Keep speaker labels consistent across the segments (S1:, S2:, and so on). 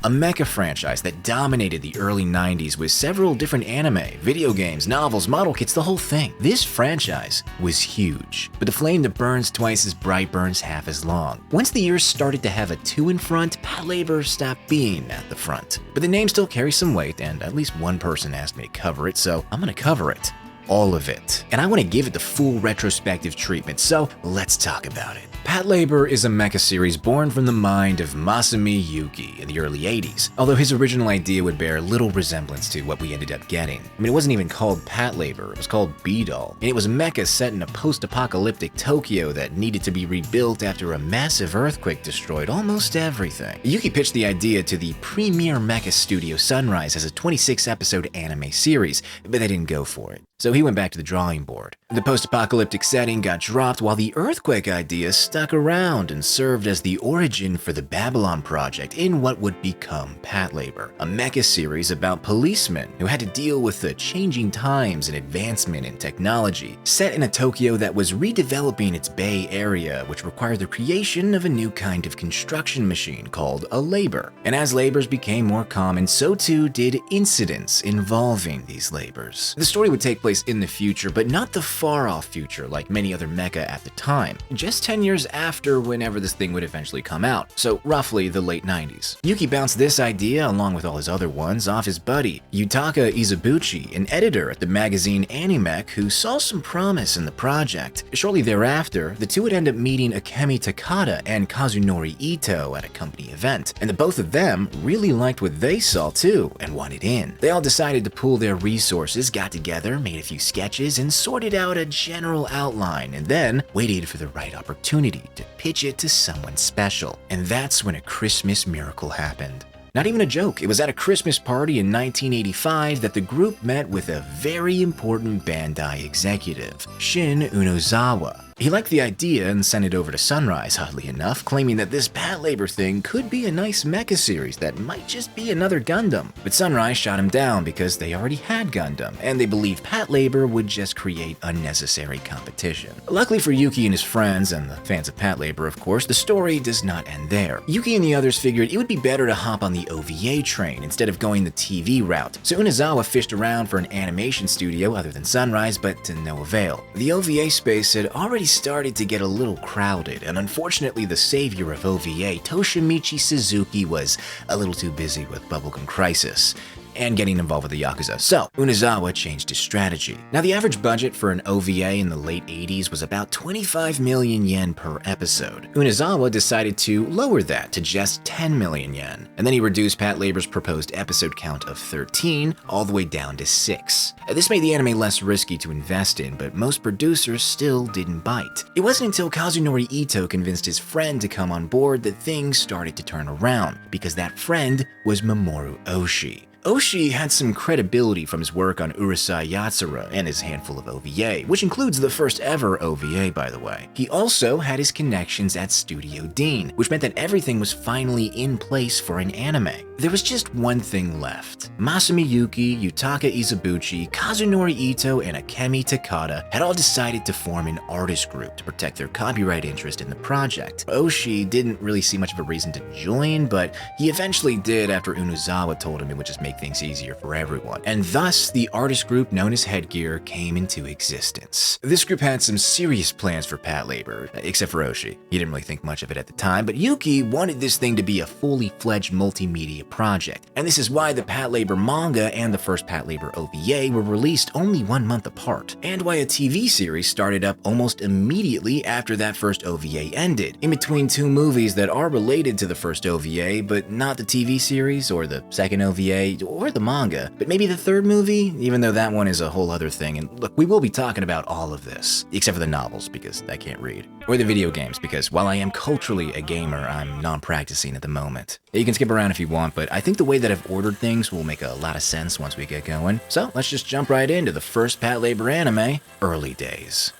S1: a mecha franchise that dominated the early 90s with several different anime, video games, novels, model kits, the whole thing. This franchise was huge, but the flame that burns twice as bright burns half as long. Once the years started to have a 2 in front, Patlabor stopped being at the front. But the name still carries some weight, and at least one person asked me to cover it, so I'm gonna cover it. All of it. And I want to give it the full retrospective treatment, so let's talk about it. Patlabor is a mecha series born from the mind of Masami Yuki in the early 80s, although his original idea would bear little resemblance to what we ended up getting. I mean, it wasn't even called Patlabor, it was called B-Doll, and it was a mecha set in a post-apocalyptic Tokyo that needed to be rebuilt after a massive earthquake destroyed almost everything. Yuki pitched the idea to the premier mecha studio Sunrise as a 26-episode anime series, but they didn't go for it. So he went back to the drawing board. The post-apocalyptic setting got dropped while the earthquake idea stuck around and served as the origin for the Babylon Project in what would become Patlabor, a mecha series about policemen who had to deal with the changing times and advancement in technology, set in a Tokyo that was redeveloping its Bay Area, which required the creation of a new kind of construction machine called a labor. And as labors became more common, so too did incidents involving these labors. The story would take place in the future, but not the far-off future like many other mecha at the time, just 10 years after whenever this thing would eventually come out, so roughly the late 90s. Yuki bounced this idea, along with all his other ones, off his buddy, Yutaka Izubuchi, an editor at the magazine Animech who saw some promise in the project. Shortly thereafter, the two would end up meeting Akemi Takada and Kazunori Ito at a company event, and the both of them really liked what they saw too and wanted in. They all decided to pool their resources, got together, made a few sketches, and sorted out a general outline, and then waited for the right opportunity to pitch it to someone special. And that's when a Christmas miracle happened. Not even a joke, it was at a Christmas party in 1985 that the group met with a very important Bandai executive, Shin Unozawa. He liked the idea and sent it over to Sunrise, oddly enough, claiming that this Patlabor thing could be a nice mecha series that might just be another Gundam. But Sunrise shot him down because they already had Gundam, and they believed Patlabor would just create unnecessary competition. Luckily for Yuki and his friends, and the fans of Patlabor of course, the story does not end there. Yuki and the others figured it would be better to hop on the OVA train instead of going the TV route, so Unozawa fished around for an animation studio other than Sunrise, but to no avail. The OVA space had already started to get a little crowded, and unfortunately the savior of OVA, Toshimichi Suzuki, was a little too busy with Bubblegum Crisis and getting involved with the Yakuza, so Unozawa changed his strategy. Now, the average budget for an OVA in the late 80s was about 25 million yen per episode. Unozawa decided to lower that to just 10 million yen, and then he reduced Patlabor's proposed episode count of 13 all the way down to 6. This made the anime less risky to invest in, but most producers still didn't bite. It wasn't until Kazunori Ito convinced his friend to come on board that things started to turn around, because that friend was Mamoru Oshii. Oshii had some credibility from his work on Urusei Yatsura and his handful of OVA, which includes the first ever OVA, by the way. He also had his connections at Studio Dean, which meant that everything was finally in place for an anime. There was just one thing left. Masami Yuki, Yutaka Izubuchi, Kazunori Ito, and Akemi Takada had all decided to form an artist group to protect their copyright interest in the project. Oshii didn't really see much of a reason to join, but he eventually did after Unozawa told him it would just make things easier for everyone. And thus, the artist group known as Headgear came into existence. This group had some serious plans for Patlabor, except for Oshii. He didn't really think much of it at the time, but Yuki wanted this thing to be a fully fledged multimedia project. And this is why the Patlabor manga and the first Patlabor OVA were released only 1 month apart, and why a TV series started up almost immediately after that first OVA ended, in between two movies that are related to the first OVA, but not the TV series or the second OVA or the manga, but maybe the third movie, even though that one is a whole other thing. And look, we will be talking about all of this, except for the novels, because I can't read, or the video games, because while I am culturally a gamer, I'm non-practicing at the moment. You can skip around if you want, but I think the way that I've ordered things will make a lot of sense once we get going. So let's just jump right into the first Patlabor anime, Early Days.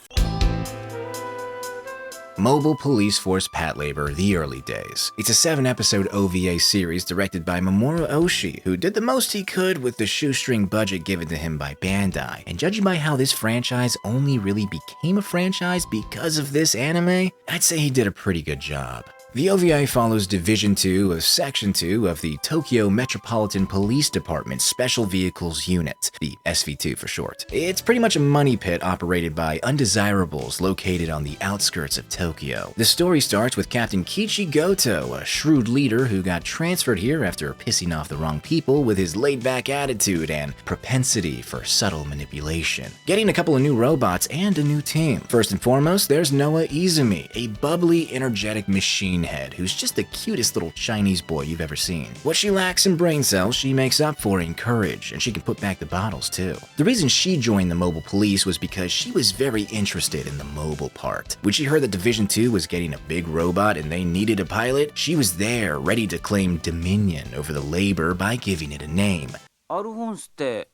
S1: Mobile Police Force Patlabor: The Early Days. It's a 7-episode OVA series directed by Mamoru Oshii, who did the most he could with the shoestring budget given to him by Bandai. And judging by how this franchise only really became a franchise because of this anime, I'd say he did a pretty good job. The OVA follows Division 2 of Section 2 of the Tokyo Metropolitan Police Department Special Vehicles Unit, the SV2 for short. It's pretty much a money pit operated by undesirables located on the outskirts of Tokyo. The story starts with Captain Kichi Goto, a shrewd leader who got transferred here after pissing off the wrong people with his laid-back attitude and propensity for subtle manipulation, getting a couple of new robots and a new team. First and foremost, there's Noah Izumi, a bubbly, energetic machine head who's just the cutest little Chinese boy you've ever seen. What she lacks in brain cells, she makes up for in courage, and she can put back the bottles too. The reason she joined the mobile police was because she was very interested in the mobile part. When she heard that Division 2 was getting a big robot and they needed a pilot, she was there, ready to claim dominion over the labor by giving it a name.
S2: アルフォンスって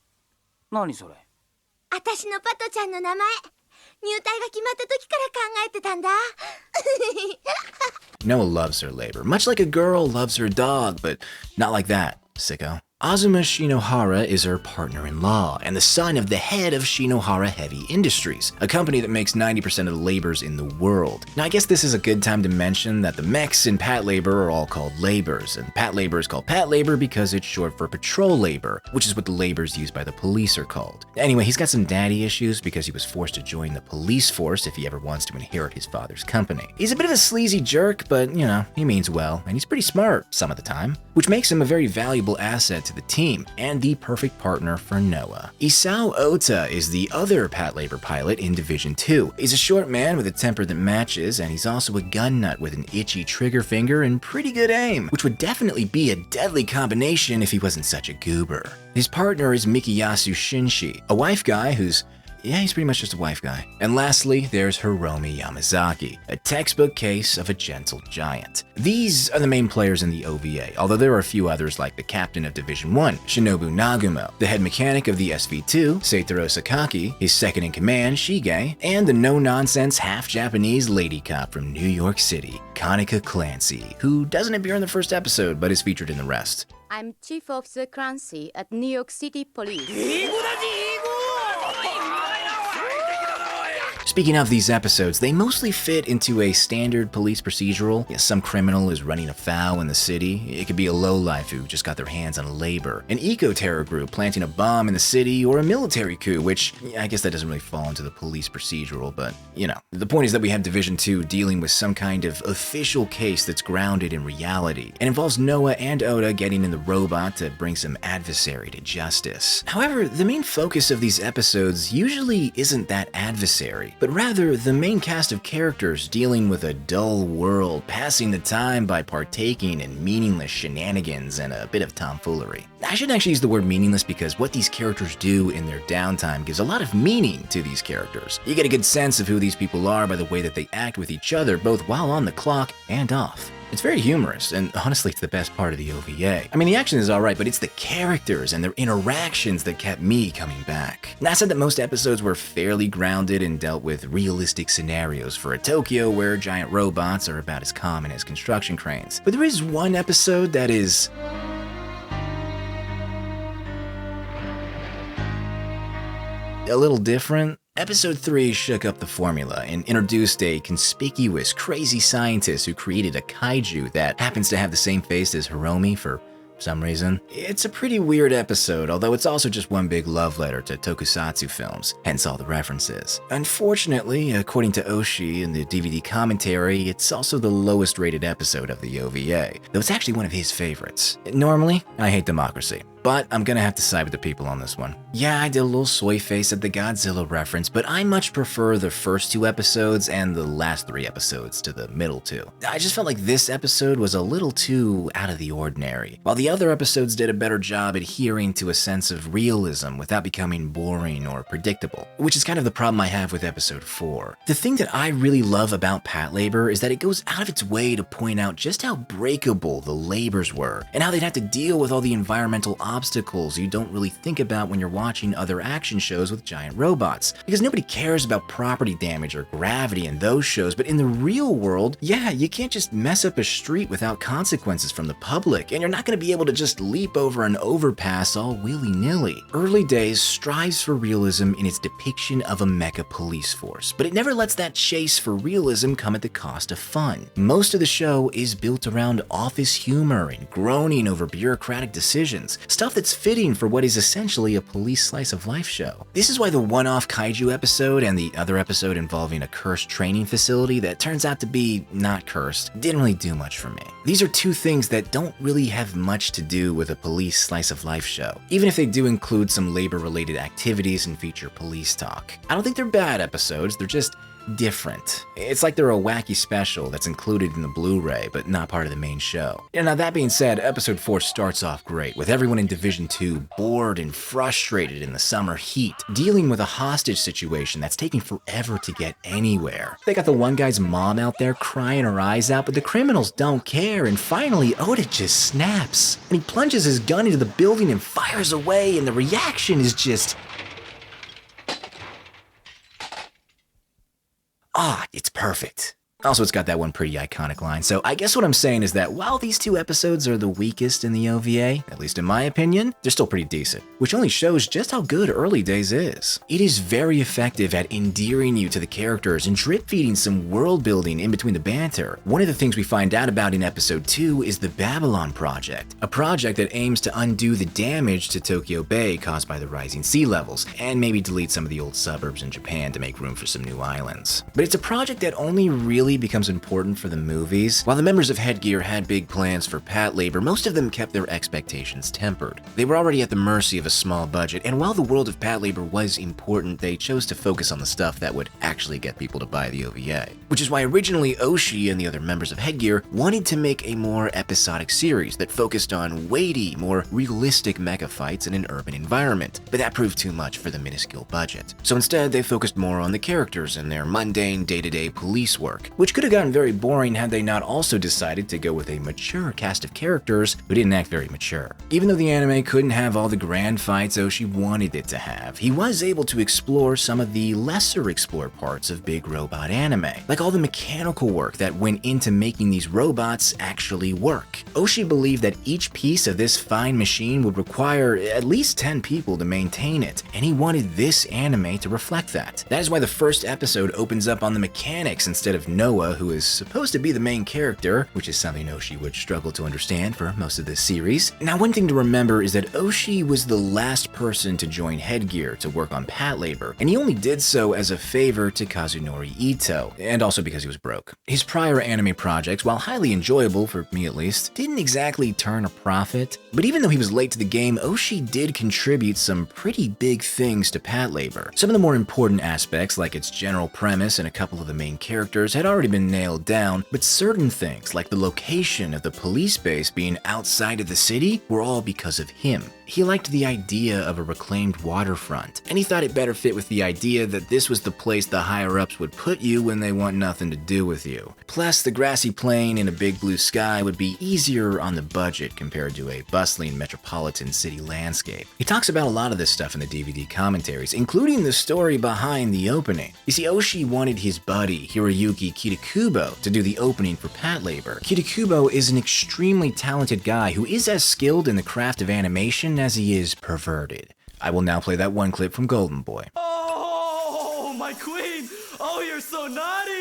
S2: 何それ？
S3: 私のパトちゃんの名前。入隊が決まった時から考えてたんだ。
S1: Noah loves her labor, much like a girl loves her dog, but not like that, sicko. Azuma Shinohara is her partner-in-law and the son of the head of Shinohara Heavy Industries, a company that makes 90% of the labors in the world. Now, I guess this is a good time to mention that the mechs in Patlabor are all called labors, and Patlabor is called Patlabor because it's short for patrol labor, which is what the labors used by the police are called. Anyway, he's got some daddy issues because he was forced to join the police force if he ever wants to inherit his father's company. He's a bit of a sleazy jerk, but, you know, he means well, and he's pretty smart some of the time, which makes him a very valuable asset to the team and the perfect partner for Noah. Isao Ota is the other Patlabor pilot in Division 2. He's a short man with a temper that matches, and he's also a gun nut with an itchy trigger finger and pretty good aim, which would definitely be a deadly combination if he wasn't such a goober. His partner is Mikiyasu Shinshi, a wife guy who's he's pretty much just a wife guy. And lastly, there's Hiromi Yamazaki, a textbook case of a gentle giant. These are the main players in the OVA, although there are a few others like the captain of Division 1, Shinobu Nagumo, the head mechanic of the SV2, Seitaro Sakaki, his second-in-command, Shige, and the no-nonsense half-Japanese lady cop from New York City, Kanika Clancy, who doesn't appear in the first episode but is featured in the rest.
S3: I'm Chief Officer Clancy at New York City Police.
S1: Speaking of these episodes, they mostly fit into a standard police procedural. Some criminal is running afoul in the city. It could be a lowlife who just got their hands on labor, an eco-terror group planting a bomb in the city, or a military coup, which I guess that doesn't really fall into the police procedural, but you know. The point is that we have Division 2 dealing with some kind of official case that's grounded in reality, and involves Noah and Oda getting in the robot to bring some adversary to justice. However, the main focus of these episodes usually isn't that adversary, but rather the main cast of characters dealing with a dull world, passing the time by partaking in meaningless shenanigans and a bit of tomfoolery. I shouldn't actually use the word meaningless because what these characters do in their downtime gives a lot of meaning to these characters. You get a good sense of who these people are by the way that they act with each other, both while on the clock and off. It's very humorous, and honestly, it's the best part of the OVA. I mean, the action is alright, but it's the characters and their interactions that kept me coming back. And I said that most episodes were fairly grounded and dealt with realistic scenarios for a Tokyo where giant robots are about as common as construction cranes. But there is one episode that is a little different. Episode 3 shook up the formula and introduced a conspicuous, crazy scientist who created a kaiju that happens to have the same face as Hiromi for some reason. It's a pretty weird episode, although it's also just one big love letter to tokusatsu films, hence all the references. Unfortunately, according to Oshii in the DVD commentary, it's also the lowest rated episode of the OVA, though it's actually one of his favorites. Normally, I hate democracy, but I'm gonna have to side with the people on this one. Yeah, I did a little soy face at the Godzilla reference, but I much prefer the first 2 episodes and the last 3 episodes to the middle 2. I just felt like this episode was a little too out of the ordinary, while the other episodes did a better job adhering to a sense of realism without becoming boring or predictable, which is kind of the problem I have with episode 4. The thing that I really love about Patlabor is that it goes out of its way to point out just how breakable the labors were, and how they'd have to deal with all the environmental obstacles you don't really think about when you're watching other action shows with giant robots. Because nobody cares about property damage or gravity in those shows, but in the real world, yeah, you can't just mess up a street without consequences from the public, and you're not going to be able to just leap over an overpass all willy-nilly. Early Days strives for realism in its depiction of a mecha police force, but it never lets that chase for realism come at the cost of fun. Most of the show is built around office humor and groaning over bureaucratic decisions, stuff that's fitting for what is essentially a police slice of life show. This is why the one-off kaiju episode and the other episode involving a cursed training facility that turns out to be not cursed didn't really do much for me. These are two things that don't really have much to do with a police slice of life show, even if they do include some labor-related activities and feature police talk. I don't think they're bad episodes, they're just different. It's like they're a wacky special that's included in the Blu-ray, but not part of the main show. And now that being said, episode 4 starts off great, with everyone in Division 2 bored and frustrated in the summer heat, dealing with a hostage situation that's taking forever to get anywhere. They got the one guy's mom out there crying her eyes out, but the criminals don't care, and finally Oda just snaps. And he plunges his gun into the building and fires away, and the reaction is just... it's perfect. Also, it's got that one pretty iconic line, so I guess what I'm saying is that while these two episodes are the weakest in the OVA, at least in my opinion, they're still pretty decent, which only shows just how good Early Days is. It is very effective at endearing you to the characters and drip-feeding some world building in between the banter. One of the things we find out about in episode 2 is the Babylon Project, a project that aims to undo the damage to Tokyo Bay caused by the rising sea levels, and maybe delete some of the old suburbs in Japan to make room for some new islands. But it's a project that only really becomes important for the movies. While the members of Headgear had big plans for Patlabor, most of them kept their expectations tempered. They were already at the mercy of a small budget, and while the world of Patlabor was important, they chose to focus on the stuff that would actually get people to buy the OVA. Which is why originally Oshii and the other members of Headgear wanted to make a more episodic series that focused on weighty, more realistic mecha fights in an urban environment, but that proved too much for the minuscule budget. So instead, they focused more on the characters and their mundane day-to-day police work, which could have gotten very boring had they not also decided to go with a mature cast of characters who didn't act very mature. Even though the anime couldn't have all the grand fights Oshii wanted it to have, he was able to explore some of the lesser explored parts of big robot anime, like all the mechanical work that went into making these robots actually work. Oshii believed that each piece of this fine machine would require at least 10 people to maintain it, and he wanted this anime to reflect that. That is why the first episode opens up on the mechanics instead of Noah, who is supposed to be the main character, which is something Oshii would struggle to understand for most of this series. Now, one thing to remember is that Oshii was the last person to join Headgear to work on Patlabor, and he only did so as a favor to Kazunori Ito, and also because he was broke. His prior anime projects, while highly enjoyable, for me at least, didn't exactly turn a profit, but even though he was late to the game, Oshii did contribute some pretty big things to Patlabor. Some of the more important aspects, like its general premise and a couple of the main characters, had already been nailed down, but certain things, like the location of the police base being outside of the city, were all because of him. He liked the idea of a reclaimed waterfront, and he thought it better fit with the idea that this was the place the higher-ups would put you when they want nothing to do with you. Plus, the grassy plain in a big blue sky would be easier on the budget compared to a bustling metropolitan city landscape. He talks about a lot of this stuff in the DVD commentaries, including the story behind the opening. You see, Oshii wanted his buddy, Hiroyuki Kitakubo, to do the opening for Patlabor. Kitakubo is an extremely talented guy who is as skilled in the craft of animation as he is perverted. I will now play that one clip from Golden Boy.
S4: Oh, my queen! Oh, you're so naughty!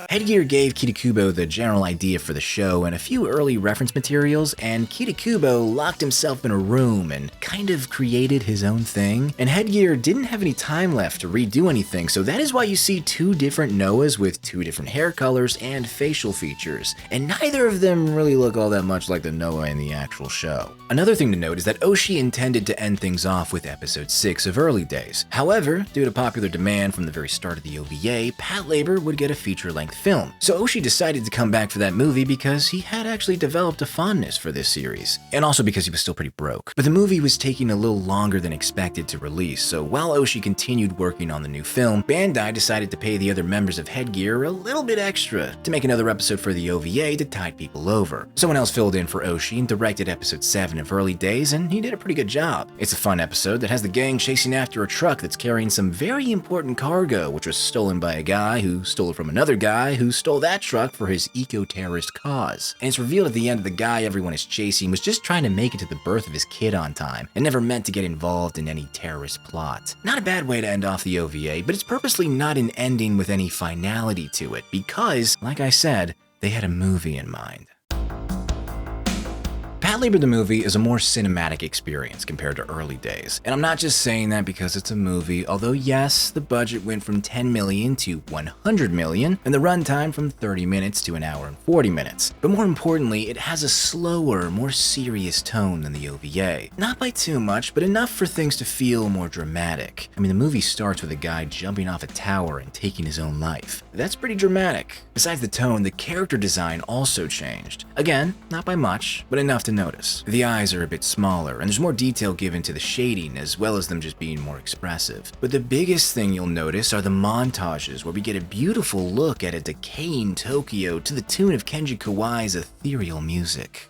S1: Headgear gave Kitakubo the general idea for the show and a few early reference materials, and Kitakubo locked himself in a room and kind of created his own thing. And Headgear didn't have any time left to redo anything, so that is why you see two different Noahs with two different hair colors and facial features, and neither of them really look all that much like the Noah in the actual show. Another thing to note is that Oshii intended to end things off with episode 6 of Early Days. However, due to popular demand from the very start of the OVA, Patlabor would get a feature-length film. So Oshii decided to come back for that movie because he had actually developed a fondness for this series, and also because he was still pretty broke. But the movie was taking a little longer than expected to release, so while Oshii continued working on the new film, Bandai decided to pay the other members of Headgear a little bit extra to make another episode for the OVA to tide people over. Someone else filled in for Oshii and directed episode 7 of Early Days, and he did a pretty good job. It's a fun episode that has the gang chasing after a truck that's carrying some very important cargo, which was stolen by a guy who stole it from another guy who stole that truck for his eco-terrorist cause. And it's revealed at the end that the guy everyone is chasing was just trying to make it to the birth of his kid on time and never meant to get involved in any terrorist plot. Not a bad way to end off the OVA, but it's purposely not an ending with any finality to it because, like I said, they had a movie in mind. Patlabor the Movie is a more cinematic experience compared to Early Days, and I'm not just saying that because it's a movie, although yes, the budget went from 10 million to 100 million, and the runtime from 30 minutes to an hour and 40 minutes. But more importantly, it has a slower, more serious tone than the OVA. Not by too much, but enough for things to feel more dramatic. I mean, the movie starts with a guy jumping off a tower and taking his own life. That's pretty dramatic. Besides the tone, the character design also changed. Again, not by much, but enough to notice. The eyes are a bit smaller, and there's more detail given to the shading as well as them just being more expressive. But the biggest thing you'll notice are the montages where we get a beautiful look at a decaying Tokyo to the tune of Kenji Kawai's ethereal music.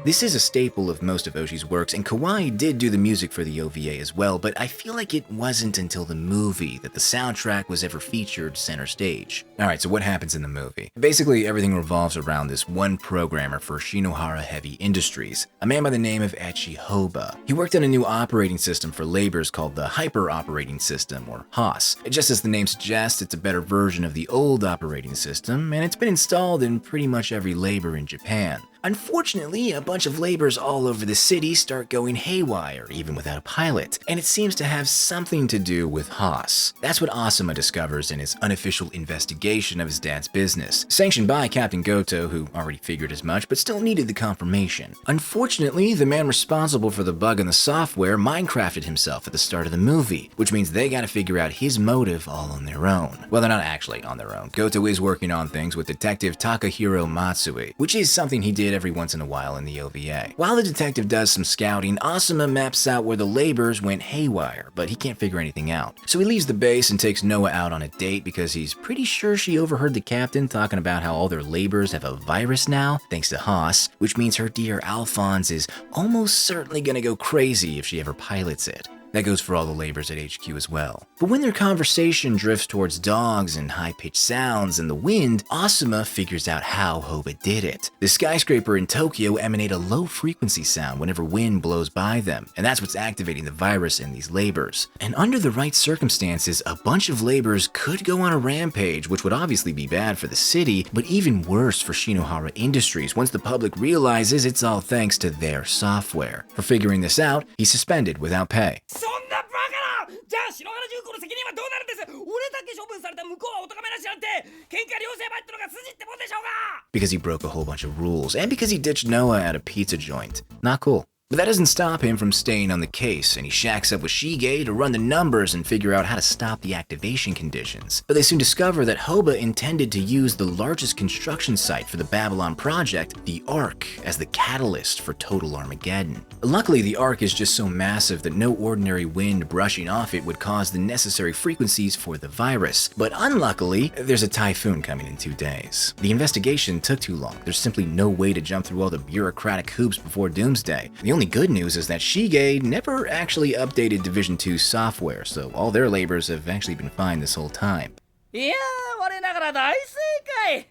S1: This is a staple of most of Oshii's works, and Kawai did do the music for the OVA as well, but I feel like it wasn't until the movie that the soundtrack was ever featured center stage. Alright, so what happens in the movie? Basically, everything revolves around this one programmer for Shinohara Heavy Industries, a man by the name of Echi Hoba. He worked on a new operating system for labors called the Hyper Operating System, or HOS. Just as the name suggests, it's a better version of the old operating system, and it's been installed in pretty much every labor in Japan. Unfortunately, a bunch of labors all over the city start going haywire, even without a pilot, and it seems to have something to do with HOS. That's what Asuma discovers in his unofficial investigation of his dad's business, sanctioned by Captain Goto, who already figured as much, but still needed the confirmation. Unfortunately, the man responsible for the bug in the software Minecrafted himself at the start of the movie, which means they gotta figure out his motive all on their own. Well, they're not actually on their own. Goto is working on things with Detective Takahiro Matsui, which is something he did every once in a while in the OVA. While the detective does some scouting, Asuma maps out where the labors went haywire, but he can't figure anything out. So he leaves the base and takes Noah out on a date because he's pretty sure she overheard the captain talking about how all their labors have a virus now, thanks to HOS, which means her dear Alphonse is almost certainly gonna go crazy if she ever pilots it. That goes for all the labors at HQ as well. But when their conversation drifts towards dogs and high-pitched sounds and the wind, Asuma figures out how Hoba did it. The skyscraper in Tokyo emanate a low-frequency sound whenever wind blows by them, and that's what's activating the virus in these labors. And under the right circumstances, a bunch of labors could go on a rampage, which would obviously be bad for the city, but even worse for Shinohara Industries once the public realizes it's all thanks to their software. For figuring this out, he's suspended without pay.
S5: そんなバカなじゃあ篠原重工の責任はどうなるんです俺だけ処分された向こうはお咎めなしなんて喧嘩両成敗ってのが筋ってもんでしょうが
S1: Because he broke a whole bunch of rules, and because he ditched Noah at a pizza joint. Not cool. But that doesn't stop him from staying on the case, and he shacks up with Shige to run the numbers and figure out how to stop the activation conditions. But they soon discover that Hoba intended to use the largest construction site for the Babylon project, the Ark, as the catalyst for total Armageddon. Luckily, the Ark is just so massive that no ordinary wind brushing off it would cause the necessary frequencies for the virus. But unluckily, there's a typhoon coming in 2 days. The investigation took too long. There's simply no way to jump through all the bureaucratic hoops before Doomsday. The only good news is that Shige never actually updated Division 2's software, so all their labors have actually been fine this whole time.
S5: いやー我ながら大正解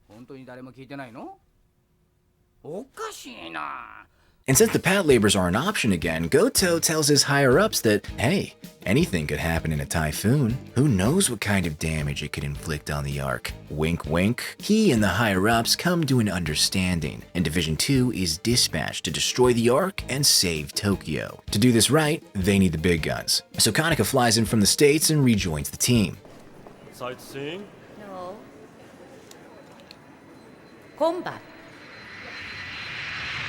S2: 本当に誰も聞いてないの？おかしいな。
S1: And since the Patlabors are an option again, Goto tells his higher-ups that, hey, anything could happen in a typhoon. Who knows what kind of damage it could inflict on the Ark? Wink wink. He and the higher-ups come to an understanding, and Division 2 is dispatched to destroy the Ark and save Tokyo. To do this right, they need the big guns. So Kanika flies in from the States and rejoins the team.
S4: Sightseeing?
S6: No. Combat.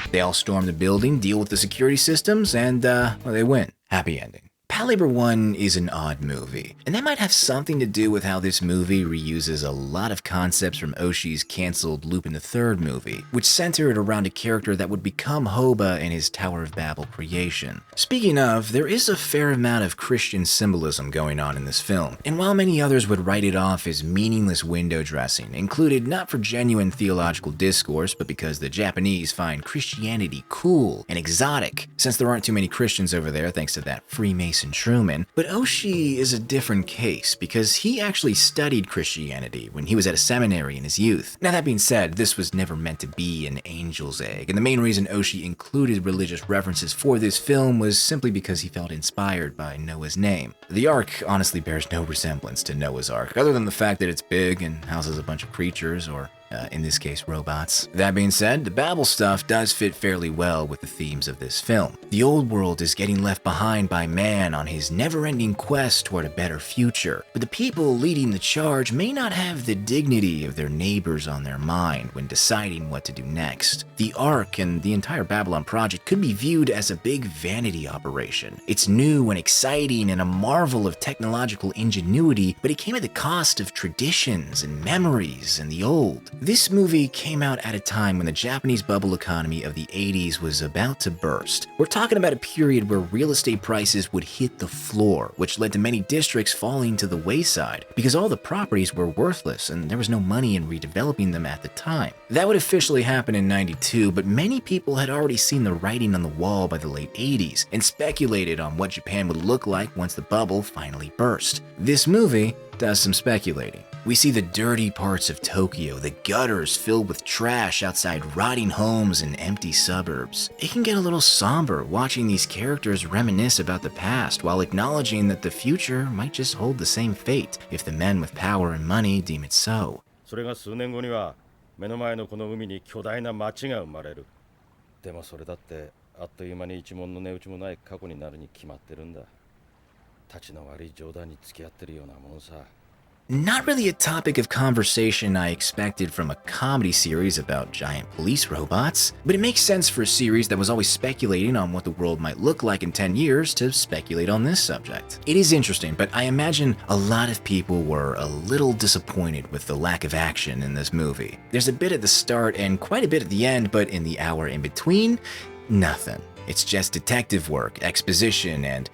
S1: They all storm the building, deal with the security systems, and, well, they win. Happy ending. Patlabor 1 is an odd movie, and that might have something to do with how this movie reuses a lot of concepts from Oshii's cancelled Lupin III movie, which centered around a character that would become Hoba in his Tower of Babel creation. Speaking of, there is a fair amount of Christian symbolism going on in this film, and while many others would write it off as meaningless window dressing, included not for genuine theological discourse, but because the Japanese find Christianity cool and exotic, since there aren't too many Christians over there thanks to that Freemason Truman. But Oshii is a different case, because he actually studied Christianity when he was at a seminary in his youth. Now that being said, this was never meant to be an angel's egg, and the main reason Oshii included religious references for this film was simply because he felt inspired by Noah's name. The Ark honestly bears no resemblance to Noah's Ark, other than the fact that it's big and houses a bunch of creatures, or in this case, robots. That being said, the Babel stuff does fit fairly well with the themes of this film. The old world is getting left behind by man on his never-ending quest toward a better future, but the people leading the charge may not have the dignity of their neighbors on their mind when deciding what to do next. The Ark and the entire Babylon project could be viewed as a big vanity operation. It's new and exciting and a marvel of technological ingenuity, but it came at the cost of traditions and memories and the old. This movie came out at a time when the Japanese bubble economy of the 80s was about to burst. We're talking about a period where real estate prices would hit the floor, which led to many districts falling to the wayside because all the properties were worthless and there was no money in redeveloping them at the time. That would officially happen in '92, but many people had already seen the writing on the wall by the late 80s and speculated on what Japan would look like once the bubble finally burst. This movie does some speculating. We see the dirty parts of Tokyo, the gutters filled with trash outside rotting homes and empty suburbs. It can get a little somber watching these characters reminisce about the past while acknowledging that the future might just hold the same fate if the men with power and money deem it so.
S6: それが数年後には目の前のこの海に巨大な町が生まれる。でもそれだってあっという間に一文の値打ちもない過去になるに決まってるんだ。立ちの悪い冗談に付き合ってるようなもんさ。
S1: Not really a topic of conversation I expected from a comedy series about giant police robots, but it makes sense for a series that was always speculating on what the world might look like in 10 years to speculate on this subject. It is interesting, but I imagine a lot of people were a little disappointed with the lack of action in this movie. There's a bit at the start and quite a bit at the end, but in the hour in between, nothing. It's just detective work, exposition, and,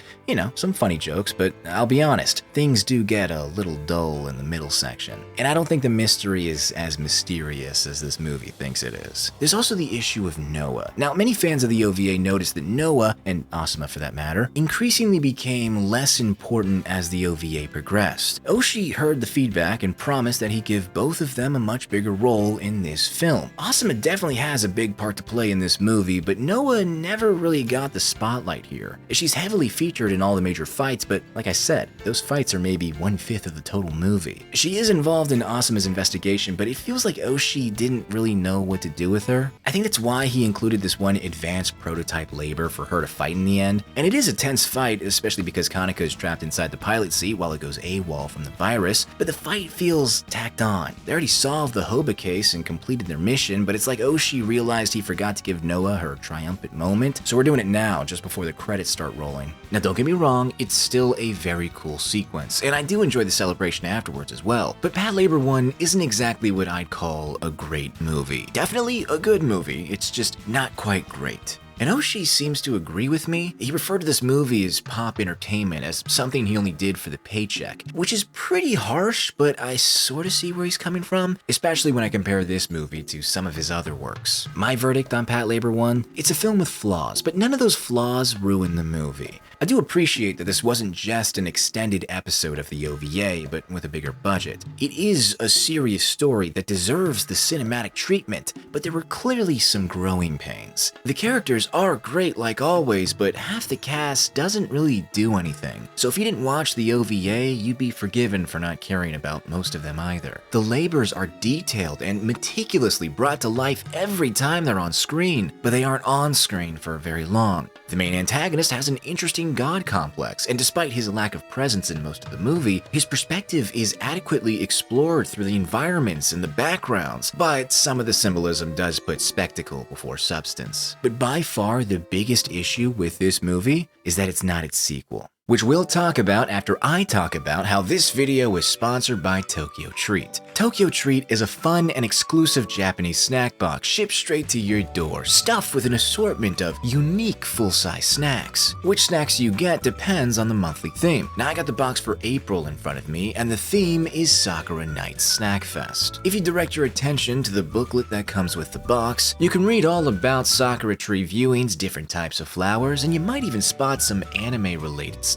S1: some funny jokes, but I'll be honest, things do get a little dull in the middle section. And I don't think the mystery is as mysterious as this movie thinks it is. There's also the issue of Noah. Now, many fans of the OVA noticed that Noah, and Asuma for that matter, increasingly became less important as the OVA progressed. Oshii heard the feedback and promised that he'd give both of them a much bigger role in this film. Asuma definitely has a big part to play in this movie, but Noah never really got the spotlight here. She's heavily featured in all the major fights, but like I said, those fights are maybe 1/5 of the total movie. She is involved in Asuma's investigation, but it feels like Oshii didn't really know what to do with her. I think that's why he included this one advanced prototype labor for her to fight in the end. And it is a tense fight, especially because Kaneko is trapped inside the pilot seat while it goes AWOL from the virus, but the fight feels tacked on. They already solved the Hoba case and completed their mission, but it's like Oshii realized he forgot to give Noah her triumphant moment, so we're doing it now, just before the credits start rolling. Now don't get me wrong, it's still a very cool sequence, and I do enjoy the celebration afterwards as well, but Patlabor 1 isn't exactly what I'd call a great movie. Definitely a good movie, it's just not quite great. And Oshii seems to agree with me. He referred to this movie as pop entertainment, as something he only did for the paycheck, which is pretty harsh, but I sort of see where he's coming from, especially when I compare this movie to some of his other works. My verdict on Patlabor 1, it's a film with flaws, but none of those flaws ruin the movie. I do appreciate that this wasn't just an extended episode of the OVA, but with a bigger budget. It is a serious story that deserves the cinematic treatment, but there were clearly some growing pains. The characters are great like always, but half the cast doesn't really do anything. So if you didn't watch the OVA, you'd be forgiven for not caring about most of them either. The labors are detailed and meticulously brought to life every time they're on screen, but they aren't on screen for very long. The main antagonist has an interesting god complex, and despite his lack of presence in most of the movie, his perspective is adequately explored through the environments and the backgrounds, but some of the symbolism does put spectacle before substance. But by far the biggest issue with this movie is that it's not its sequel. which we'll talk about after I talk about how this video is sponsored by TokyoTreat. TokyoTreat is a fun and exclusive Japanese snack box shipped straight to your door, stuffed with an assortment of unique full-size snacks. Which snacks you get depends on the monthly theme. Now I got the box for April in front of me, and the theme is Sakura Nights Snack Fest. If you direct your attention to the booklet that comes with the box, you can read all about Sakura tree viewings, different types of flowers, and you might even spot some anime-related stuff.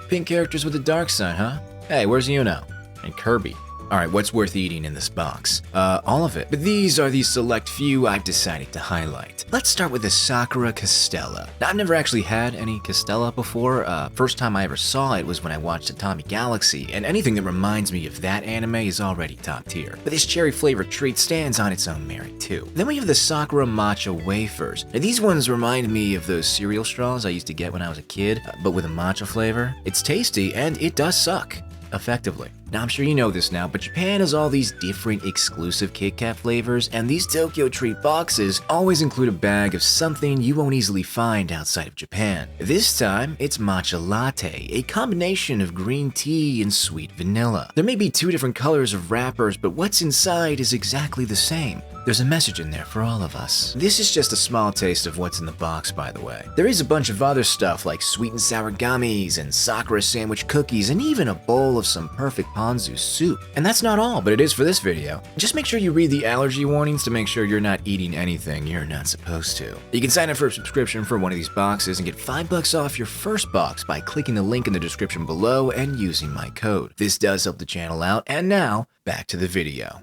S1: Pink characters with a dark side, huh? Hey, where's Yuno? And Kirby. Alright, what's worth eating in this box? All of it. But these are the select few I've decided to highlight. Let's start with the Sakura Castella. Now, I've never actually had any Castella before. First time I ever saw it was when I watched Atomic Galaxy, and anything that reminds me of that anime is already top tier. But this cherry-flavored treat stands on its own merit too. Then we have the Sakura Matcha Wafers. Now, these ones remind me of those cereal straws I used to get when I was a kid, but with a matcha flavor. It's tasty, and it does suck. Effectively. Now, I'm sure you know this now, but Japan has all these different exclusive Kit Kat flavors, and these TokyoTreat boxes always include a bag of something you won't easily find outside of Japan. This time, it's matcha latte, a combination of green tea and sweet vanilla. There may be two different colors of wrappers, but what's inside is exactly the same. There's a message in there for all of us. This is just a small taste of what's in the box, by the way. There is a bunch of other stuff like sweet and sour gummies and Sakura sandwich cookies and even a bowl of some perfect ponzu soup. And that's not all, but it is for this video. Just make sure you read the allergy warnings to make sure you're not eating anything you're not supposed to. You can sign up for a subscription for one of these boxes and get $5 off your first box by clicking the link in the description below and using my code. This does help the channel out, and now, back to the video.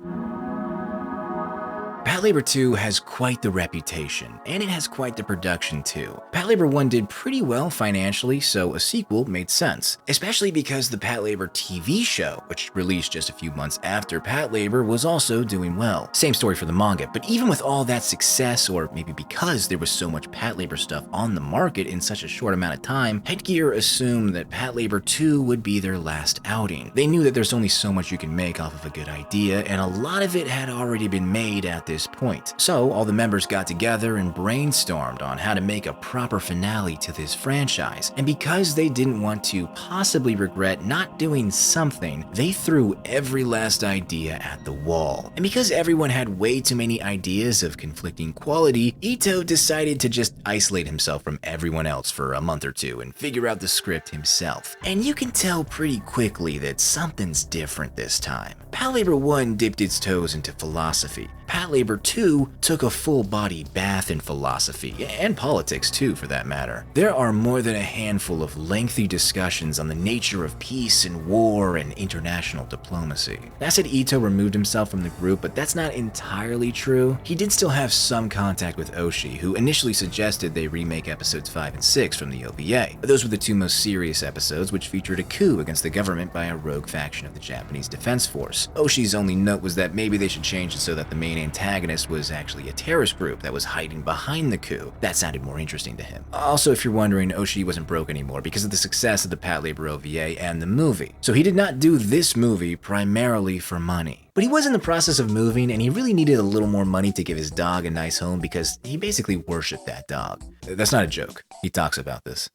S1: Patlabor 2 has quite the reputation, and it has quite the production too. Patlabor 1 did pretty well financially, so a sequel made sense, especially because the Patlabor TV show, which released just a few months after Patlabor, was also doing well. Same story for the manga, but even with all that success, or maybe because there was so much Patlabor stuff on the market in such a short amount of time, Headgear assumed that Patlabor 2 would be their last outing. They knew that there's only so much you can make off of a good idea, and a lot of it had already been made at this point. So all the members got together and brainstormed on how to make a proper finale to this franchise. And because they didn't want to possibly regret not doing something, they threw every last idea at the wall. And because everyone had way too many ideas of conflicting quality, Ito decided to just isolate himself from everyone else for a month or two and figure out the script himself. And you can tell pretty quickly that something's different this time. Patlabor 1 dipped its toes into philosophy. Patlabor 2 took a full-body bath in philosophy, and politics too for that matter. There are more than a handful of lengthy discussions on the nature of peace and war and international diplomacy. That said, Ito removed himself from the group, but that's not entirely true. He did still have some contact with Oshi, who initially suggested they remake episodes 5 and 6 from the OVA. Those were the two most serious episodes, which featured a coup against the government by a rogue faction of the Japanese Defense Force. Oshi's only note was that maybe they should change it so that the main antagonist was actually a terrorist group that was hiding behind the coup. That sounded more interesting to him. Also, if you're wondering, Oshi wasn't broke anymore because of the success of the Patlabor OVA and the movie. So he did not do this movie primarily for money. But he was in the process of moving, and he really needed a little more money to give his dog a nice home because he basically worshipped that dog. That's not a joke. He talks about this.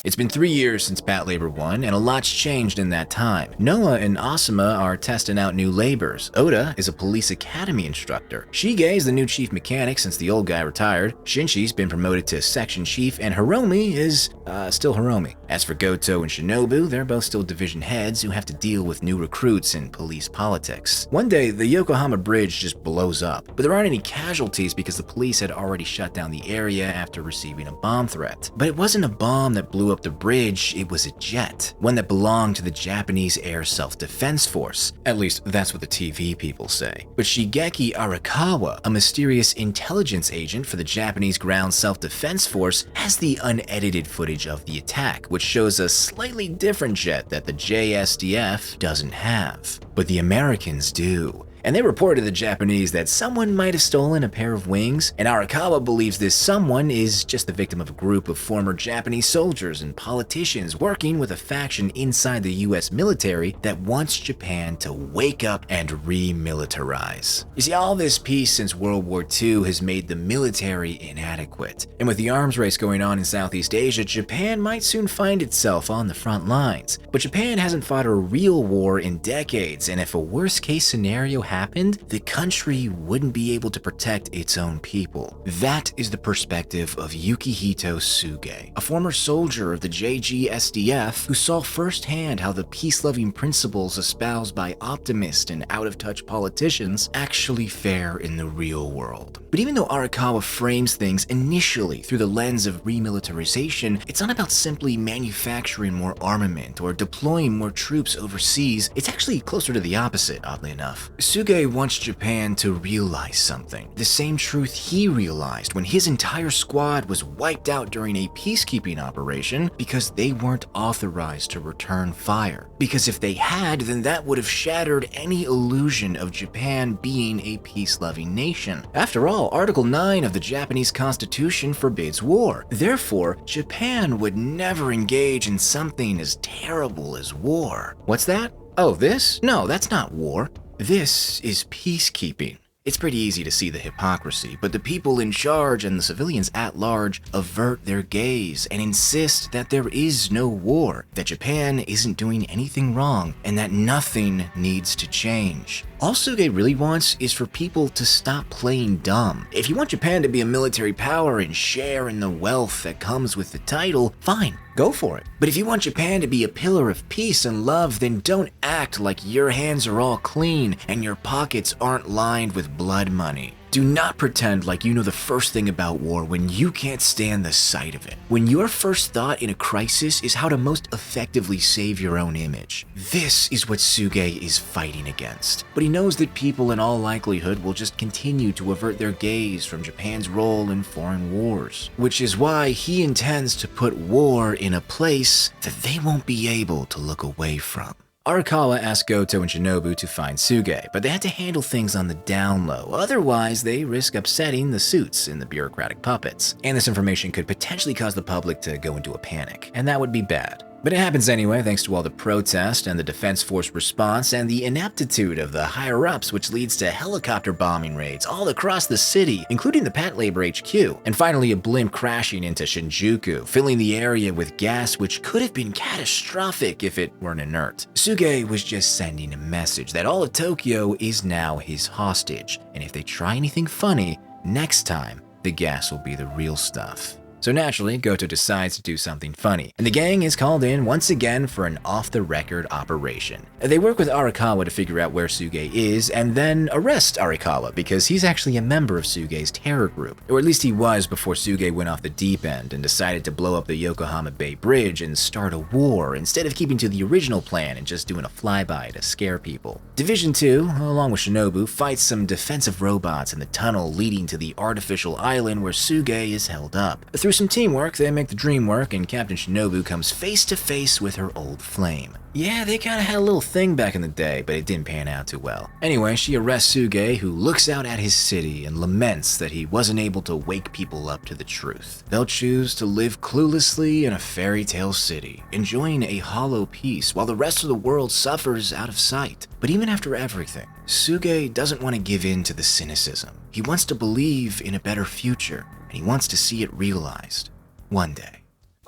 S1: It's been 3 years since Patlabor 1, and a lot's changed in that time. Noah and Asuma are testing out new labors. Oda is a police academy instructor. Shige is the new chief mechanic since the old guy retired. Shinshi's been promoted to section chief, and Hiromi is still Hiromi. As for Goto and Shinobu, they're both still division heads who have to deal with new recruits in police politics. One day, the Yokohama Bridge just blows up, but there aren't any casualties because the police had already shut down the area after receiving a bomb threat. But it wasn't a bomb that blew up the bridge, it was a jet, one that belonged to the Japanese Air Self-Defense Force. At least that's what the TV people say. But Shigeki Arakawa, a mysterious intelligence agent for the Japanese Ground Self-Defense Force, has the unedited footage of the attack, which shows a slightly different jet that the JSDF doesn't have. But the Americans do. and they reported to the Japanese that someone might have stolen a pair of wings, and Arakawa believes this someone is just the victim of a group of former Japanese soldiers and politicians working with a faction inside the US military that wants Japan to wake up and remilitarize. You see, all this peace since World War II has made the military inadequate, and with the arms race going on in Southeast Asia, Japan might soon find itself on the front lines. But Japan hasn't fought a real war in decades, and if a worst case scenario happened, the country wouldn't be able to protect its own people. That is the perspective of Yukihito Suge, a former soldier of the JG-SDF who saw firsthand how the peace-loving principles espoused by optimist and out-of-touch politicians actually fare in the real world. But even though Arakawa frames things initially through the lens of remilitarization, it's not about simply manufacturing more armament or deploying more troops overseas. It's actually closer to the opposite, oddly enough. Suge wants Japan to realize something, the same truth he realized when his entire squad was wiped out during a peacekeeping operation because they weren't authorized to return fire. Because if they had, then that would have shattered any illusion of Japan being a peace-loving nation. After all, Article 9 of the Japanese Constitution forbids war. Therefore, Japan would never engage in something as terrible as war. What's that? Oh, this? No, that's not war. This is peacekeeping. It's pretty easy to see the hypocrisy, but the people in charge and the civilians at large avert their gaze and insist that there is no war, that Japan isn't doing anything wrong, and that nothing needs to change. All Suge really wants is for people to stop playing dumb. If you want Japan to be a military power and share in the wealth that comes with the title, fine, go for it. But if you want Japan to be a pillar of peace and love, then don't act like your hands are all clean and your pockets aren't lined with blood money. Do not pretend like you know the first thing about war when you can't stand the sight of it. When your first thought in a crisis is how to most effectively save your own image. This is what Suge is fighting against. But he knows that people in all likelihood will just continue to avert their gaze from Japan's role in foreign wars, which is why he intends to put war in a place that they won't be able to look away from. Arakawa asked Goto and Shinobu to find Suge, but they had to handle things on the down low, otherwise they risk upsetting the suits and the bureaucratic puppets. And this information could potentially cause the public to go into a panic, and that would be bad. But it happens anyway thanks to all the protest and the Defense Force response and the ineptitude of the higher-ups, which leads to helicopter bombing raids all across the city, including the Patlabor HQ, and finally a blimp crashing into Shinjuku, filling the area with gas which could have been catastrophic if it weren't inert. Suge was just sending a message that all of Tokyo is now his hostage, and if they try anything funny, next time the gas will be the real stuff. So naturally, Goto decides to do something funny, and the gang is called in once again for an off-the-record operation. They work with Arakawa to figure out where Suge is, and then arrest Arakawa because he's actually a member of Suge's terror group, or at least he was before Suge went off the deep end and decided to blow up the Yokohama Bay Bridge and start a war instead of keeping to the original plan and just doing a flyby to scare people. Division 2, along with Shinobu, fights some defensive robots in the tunnel leading to the artificial island where Suge is held up. Through some teamwork, they make the dream work, and Captain Shinobu comes face to face with her old flame. Yeah, they kinda had a little thing back in the day, but it didn't pan out too well. Anyway, she arrests Suge, who looks out at his city and laments that he wasn't able to wake people up to the truth. They'll choose to live cluelessly in a fairy tale city, enjoying a hollow peace while the rest of the world suffers out of sight. But even after everything, Suge doesn't want to give in to the cynicism. He wants to believe in a better future, and he wants to see it realized one day.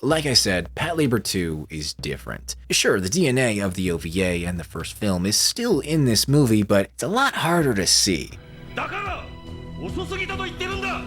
S1: Like I said, Patlabor 2 is different. Sure, the DNA of the OVA and the first film is still in this movie, but it's a lot harder to see.
S4: だから遅すぎたと言ってるんだ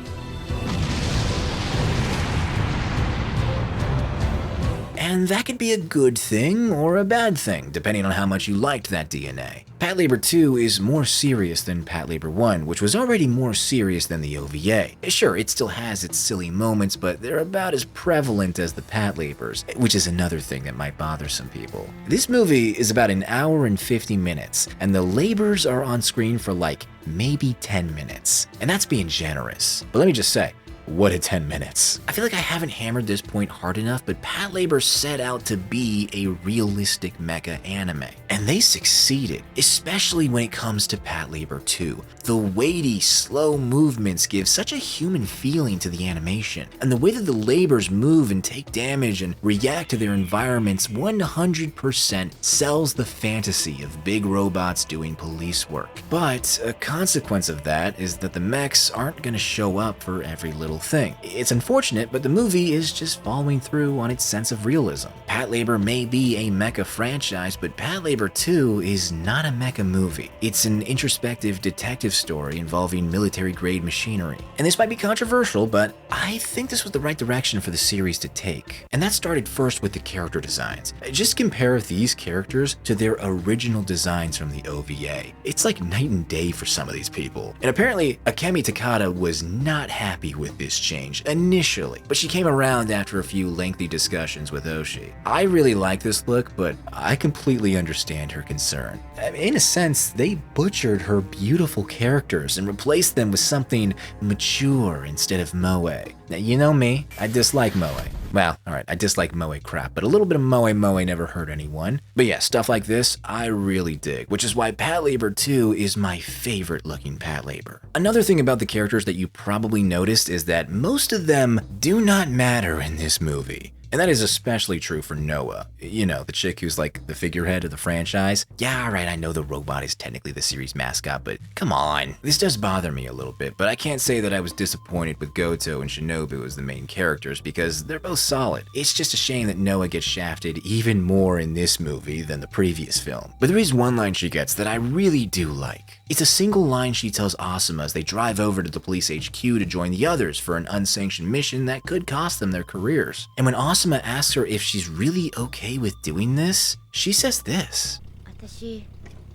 S1: And that could be a good thing or a bad thing, depending on how much you liked that DNA. Patlabor 2 is more serious than Patlabor 1, which was already more serious than the OVA. Sure, it still has its silly moments, but they're about as prevalent as the Patlabors, which is another thing that might bother some people. This movie is about an hour and 50 minutes, and the labors are on screen for like maybe 10 minutes. And that's being generous. But let me just say, what a 10 minutes. I feel like I haven't hammered this point hard enough, but Patlabor set out to be a realistic mecha anime. And they succeeded, especially when it comes to Patlabor 2. The weighty, slow movements give such a human feeling to the animation, and the way that the labors move and take damage and react to their environments 100% sells the fantasy of big robots doing police work. But a consequence of that is that the mechs aren't going to show up for every little thing. It's unfortunate, but the movie is just following through on its sense of realism. Patlabor may be a mecha franchise, but Patlabor 2 is not a mecha movie. It's an introspective detective story involving military-grade machinery. And this might be controversial, but I think this was the right direction for the series to take. And that started first with the character designs. Just compare these characters to their original designs from the OVA. It's like night and day for some of these people. And apparently, Akemi Takada was not happy with this change initially, but she came around after a few lengthy discussions with Oshii. I really like this look, but I completely understand her concern. In a sense, they butchered her beautiful characters and replaced them with something mature instead of moe. Now, you know me, I dislike moe. Well, alright, I dislike moe crap, but a little bit of moe never hurt anyone. But yeah, stuff like this, I really dig, which is why Patlabor 2 is my favorite looking Patlabor. Another thing about the characters that you probably noticed is that most of them do not matter in this movie. And that is especially true for Noah. You know, the chick who's like the figurehead of the franchise. Yeah, alright, I know the robot is technically the series mascot, but come on. This does bother me a little bit, but I can't say that I was disappointed with Goto and Shinobu as the main characters because they're both solid. It's just a shame that Noah gets shafted even more in this movie than the previous film. But there is one line she gets that I really do like. It's a single line she tells Asuma as they drive over to the police HQ to join the others for an unsanctioned mission that could cost them their careers. And when Asuma asks her if she's really okay with doing this, she says this.
S3: 私、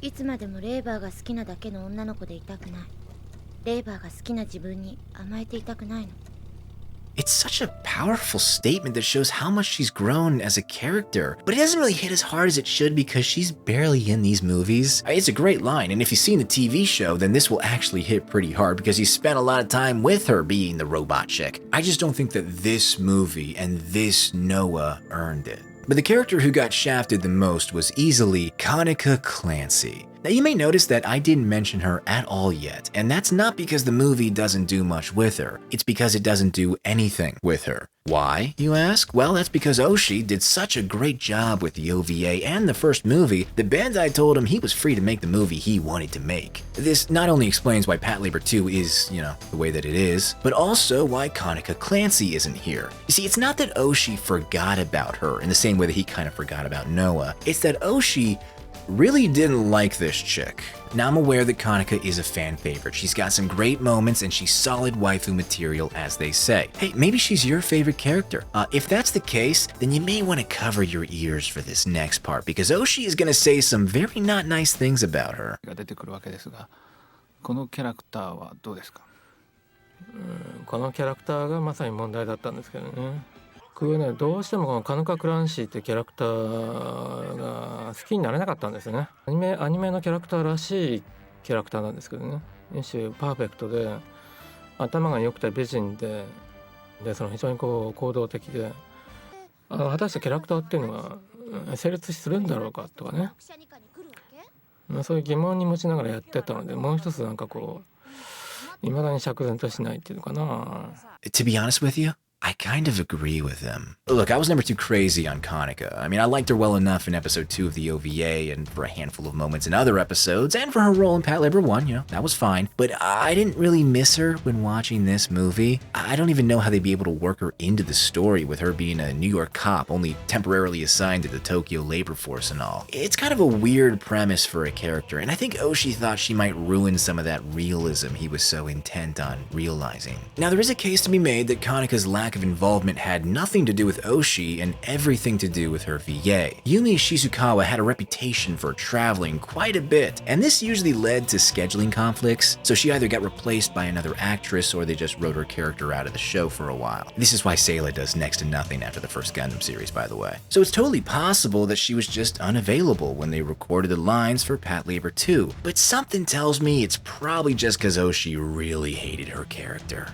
S3: いつまでもレーバーが好きなだけの女の子でいたくない。レーバーが好きな自分に甘えていたくないの。
S1: It's such a powerful statement that shows how much she's grown as a character, but it doesn't really hit as hard as it should because she's barely in these movies. It's a great line, and if you've seen the TV show, then this will actually hit pretty hard because you spent a lot of time with her being the robot chick. I just don't think that this movie and this Noah earned it. But the character who got shafted the most was easily Kanika Clancy. Now you may notice that I didn't mention her at all yet, and that's not because the movie doesn't do much with her, it's because it doesn't do anything with her. Why, you ask? Well, that's because Oshii did such a great job with the OVA and the first movie that Bandai told him he was free to make the movie he wanted to make. This not only explains why Patlabor 2 is, the way that it is, but also why Kanika Clancy isn't here. You see, it's not that Oshii forgot about her in the same way that he kind of forgot about Noah, it's that Oshii really didn't like this chick. Now I'm aware that Kanika is a fan favorite. She's got some great moments and she's solid waifu material, as they say. Hey, maybe she's your favorite character. If that's the case, then you may want to cover your ears for this next part because Oshii is going to say some very not nice things about her.
S7: が出てくるわけですが、このキャラクターはどうですか？このキャラクターがまさに問題だったんですけどね。僕はね、どうしてもこのカヌカ・クランシーってキャラクターが好きになれなかったんですよね。アニメのキャラクターらしいキャラクターなんですけどね。一種パーフェクトで、頭が良くて美人で、その非常に行動的で、果たしてキャラクターっていうのは成立するんだろうかとかね。そういう疑問に持ちながらやってたので、もう一つ未だに釈然としないっていうのかな。
S1: To be honest with you, I kind of agree with him. Look, I was never too crazy on Kanika. I mean, I liked her well enough in episode 2 of the OVA and for a handful of moments in other episodes and for her role in Patlabor 1, that was fine. But I didn't really miss her when watching this movie. I don't even know how they'd be able to work her into the story with her being a New York cop only temporarily assigned to the Tokyo labor force and all. It's kind of a weird premise for a character, and I think Oshii thought she might ruin some of that realism he was so intent on realizing. Now, there is a case to be made that Kanika's lack of involvement had nothing to do with Oshii and everything to do with her VA. Yumi Shizukawa had a reputation for traveling quite a bit, and this usually led to scheduling conflicts, so she either got replaced by another actress or they just wrote her character out of the show for a while. This is why Sayla does next to nothing after the first Gundam series, by the way. So it's totally possible that she was just unavailable when they recorded the lines for Patlabor 2, but something tells me it's probably just because Oshii really hated her character.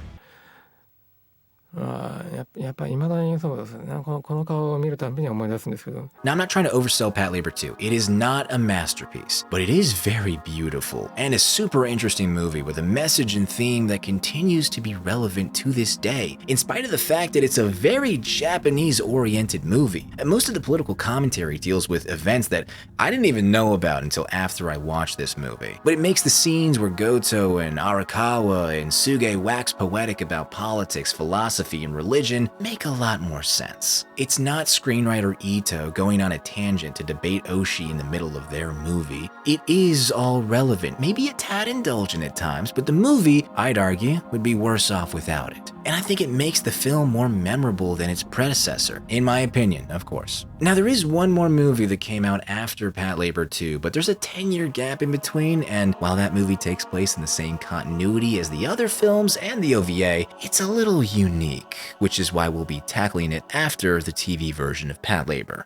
S7: やっぱ未だにそうですね。この顔を見るたびに思い出すんですけど。
S1: Now, I'm not trying to oversell Patlabor 2. It is not a masterpiece, but it is very beautiful and a super interesting movie with a message and theme that continues to be relevant to this day, in spite of the fact that it's a very Japanese-oriented movie. And most of the political commentary deals with events that I didn't even know about until after I watched this movie. But it makes the scenes where Goto and Arakawa and Suge wax poetic about politics, philosophy, and religion make a lot more sense. It's not screenwriter Ito going on a tangent to debate Oshi in the middle of their movie. It is all relevant, maybe a tad indulgent at times, but the movie, I'd argue, would be worse off without it. And I think it makes the film more memorable than its predecessor, in my opinion, of course. Now, there is one more movie that came out after Patlabor 2, but there's a 10-year gap in between, and while that movie takes place in the same continuity as the other films and the OVA, it's a little unique, which is why we'll be tackling it after the TV version of Patlabor.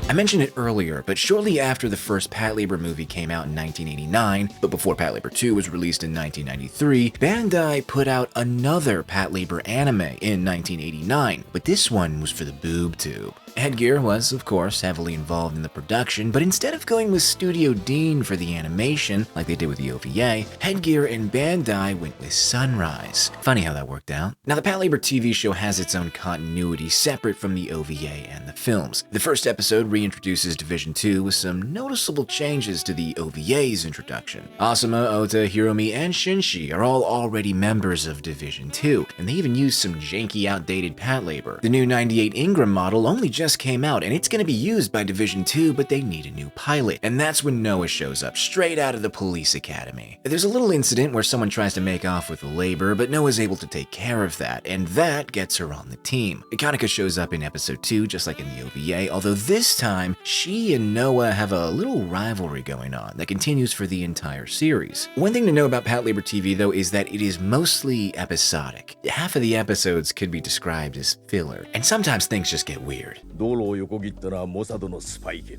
S1: I mentioned it earlier, but shortly after the first Patlabor movie came out in 1989, but before Patlabor 2 was released in 1993, Bandai put out another Patlabor anime in 1989, but this one was for the boob tube. Headgear was, of course, heavily involved in the production, but instead of going with Studio Dean for the animation, like they did with the OVA, Headgear and Bandai went with Sunrise. Funny how that worked out. Now, the Patlabor TV show has its own continuity separate from the OVA and the films. The first episode reintroduces Division 2 with some noticeable changes to the OVA's introduction. Asuma, Ota, Hiromi, and Shinshi are all already members of Division 2, and they even use some janky, outdated Patlabor. The new 98 Ingram model only just came out, and it's going to be used by Division 2, but they need a new pilot. And that's when Noah shows up, straight out of the police academy. There's a little incident where someone tries to make off with the labor, but Noah's able to take care of that, and that gets her on the team. Ikanika shows up in episode 2, just like in the OVA, although this time, she and Noah have a little rivalry going on that continues for the entire series. One thing to know about Patlabor TV, though, is that it is mostly episodic. Half of the episodes could be described as filler, and sometimes things just get weird.
S8: 道路を横切ったらモサドのスパイ犬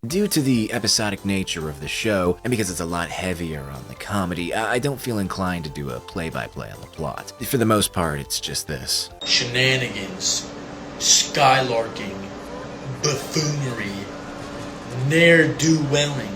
S1: Due to the episodic nature of the show, and because it's a lot heavier on the comedy, I don't feel inclined to do a play-by-play on the plot. For the most part, it's just this.
S9: Shenanigans, skylarking, buffoonery, ne'er-do-welling,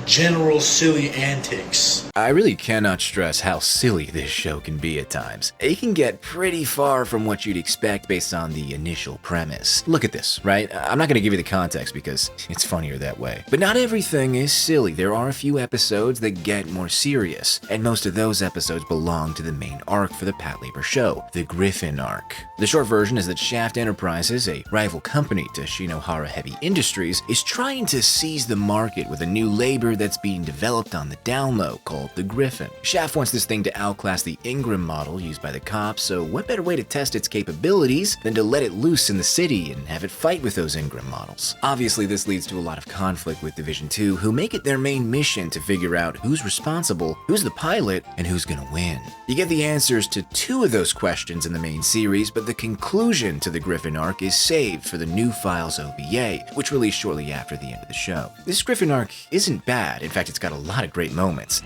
S9: general silly antics.
S1: I really cannot stress how silly this show can be at times. It can get pretty far from what you'd expect based on the initial premise. Look at this, right? I'm not going to give you the context because it's funnier that way. But not everything is silly. There are a few episodes that get more serious, and most of those episodes belong to the main arc for the Patlabor show, the Griffin arc. The short version is that Shaft Enterprises, a rival company to Shinohara Heavy Industries, is trying to seize the market with a new labor that's being developed on the down low called the Griffin. Shaft wants this thing to outclass the Ingram model used by the cops, so what better way to test its capabilities than to let it loose in the city and have it fight with those Ingram models? Obviously, this leads to a lot of conflict with Division 2, who make it their main mission to figure out who's responsible, who's the pilot, and who's gonna win. You get the answers to 2 of those questions in the main series, but the conclusion to the Griffin arc is saved for the New Files OVA, which released shortly after the end of the show. This Griffin arc isn't bad. In fact, it's got a lot of great moments.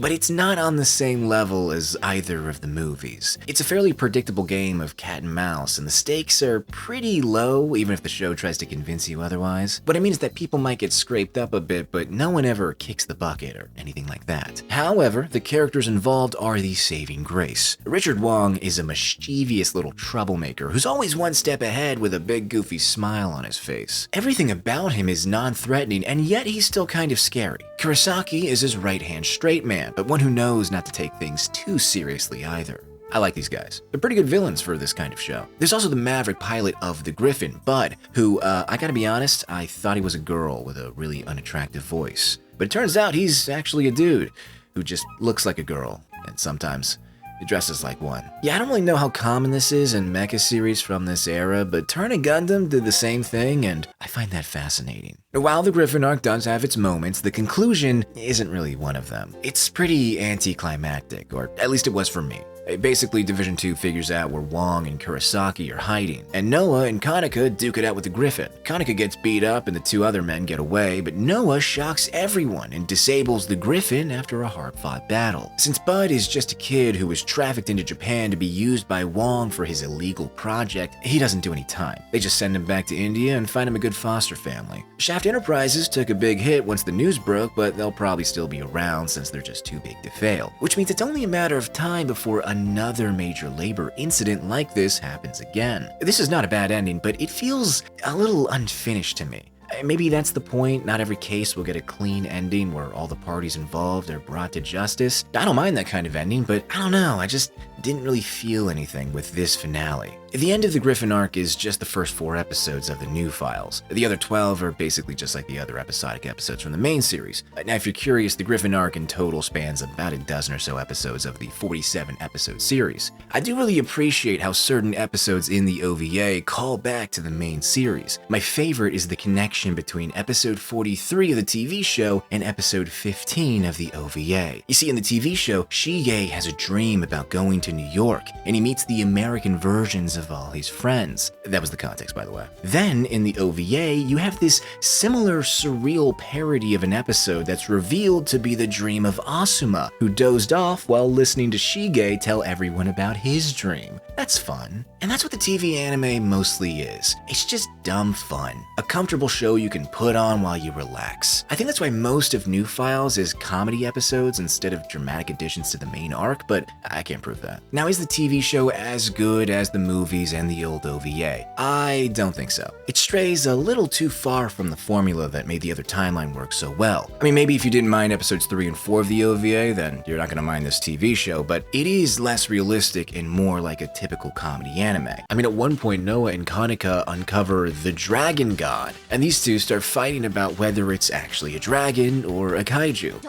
S1: But it's not on the same level as either of the movies. It's a fairly predictable game of cat and mouse, and the stakes are pretty low, even if the show tries to convince you otherwise. What I mean is that people might get scraped up a bit, but no one ever kicks the bucket or anything like that. However, the characters involved are the saving grace. Richard Wong is a mischievous little troublemaker who's always one step ahead with a big goofy smile on his face. Everything about him is non-threatening, and yet he's still kind of scary. Kurosaki is his right-hand straight man, but one who knows not to take things too seriously either. I like these guys. They're pretty good villains for this kind of show. There's also the maverick pilot of the Griffin, Bud, who, I gotta be honest, I thought he was a girl with a really unattractive voice. But it turns out he's actually a dude who just looks like a girl, and sometimes he dresses like one. Yeah, I don't really know how common this is in mecha series from this era, but Turn and Gundam did the same thing, and I find that fascinating. While the Griffin arc does have its moments, the conclusion isn't really one of them. It's pretty anticlimactic, or at least it was for me. Basically, Division 2 figures out where Wong and Kurosaki are hiding, and Noah and Kaneka duke it out with the Griffin. Kaneka gets beat up and the two other men get away, but Noah shocks everyone and disables the Griffin after a hard-fought battle. Since Bud is just a kid who was trafficked into Japan to be used by Wong for his illegal project, he doesn't do any time. They just send him back to India and find him a good foster family. Shaft Enterprises took a big hit once the news broke, but they'll probably still be around since they're just too big to fail. Which means it's only a matter of time before another major labor incident like this happens again. This is not a bad ending, but it feels a little unfinished to me. Maybe that's the point. Not every case will get a clean ending where all the parties involved are brought to justice. I don't mind that kind of ending, but I don't know, I just didn't really feel anything with this finale. The end of the Griffin arc is just the first 4 episodes of the new files. The other 12 are basically just like the other episodic episodes from the main series. Now, if you're curious, the Griffin arc in total spans about a dozen or so episodes of the 47-episode series. I do really appreciate how certain episodes in the OVA call back to the main series. My favorite is the connection between episode 43 of the TV show and episode 15 of the OVA. You see, in the TV show, Shige has a dream about going to New York, and he meets the American versions of all his friends. That was the context, by the way. Then, in the OVA, you have this similar surreal parody of an episode that's revealed to be the dream of Asuma, who dozed off while listening to Shige tell everyone about his dream. That's fun. And that's what the TV anime mostly is. It's just dumb fun. A comfortable show you can put on while you relax. I think that's why most of New Files is comedy episodes instead of dramatic additions to the main arc, but I can't prove that. Now, is the TV show as good as the movies and the old OVA? I don't think so. It strays a little too far from the formula that made the other timeline work so well. I mean, maybe if you didn't mind episodes 3 and 4 of the OVA, then you're not gonna mind this TV show, but it is less realistic and more like a typical comedy anime. I mean, at one point, Noah and Kaneka uncover the Dragon God, and these two start fighting about whether it's actually a dragon or a kaiju.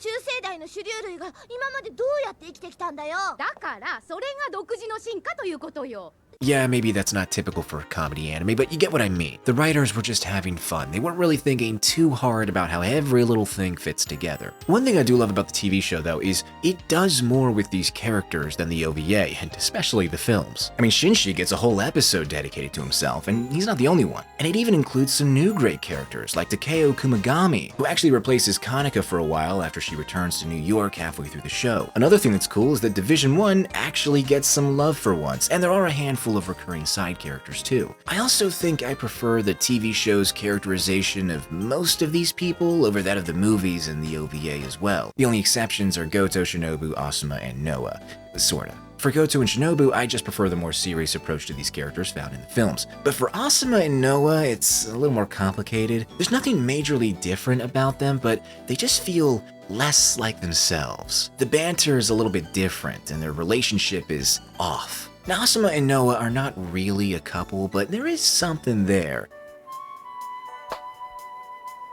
S3: 中生代の種類類が今までどうやって生きてきたんだよ。だからそれが独自の進化ということよ。
S1: Yeah, maybe that's not typical for a comedy anime, but you get what I mean. The writers were just having fun. They weren't really thinking too hard about how every little thing fits together. One thing I do love about the TV show, though, is it does more with these characters than the OVA, and especially the films. I mean, Shinji gets a whole episode dedicated to himself, and he's not the only one. And it even includes some new great characters, like Takeo Kumagami, who actually replaces Kaneka for a while after she returns to New York halfway through the show. Another thing that's cool is that Division 1 actually gets some love for once, and there are a handful of recurring side characters too. I also think I prefer the TV show's characterization of most of these people over that of the movies and the OVA as well. The only exceptions are Goto, Shinobu, Asuma, and Noah. Sorta. For Goto and Shinobu, I just prefer the more serious approach to these characters found in the films. But for Asuma and Noah, it's a little more complicated. There's nothing majorly different about them, but they just feel less like themselves. The banter is a little bit different, and their relationship is off. Now, Asuma and Noah are not really a couple, but there is something there.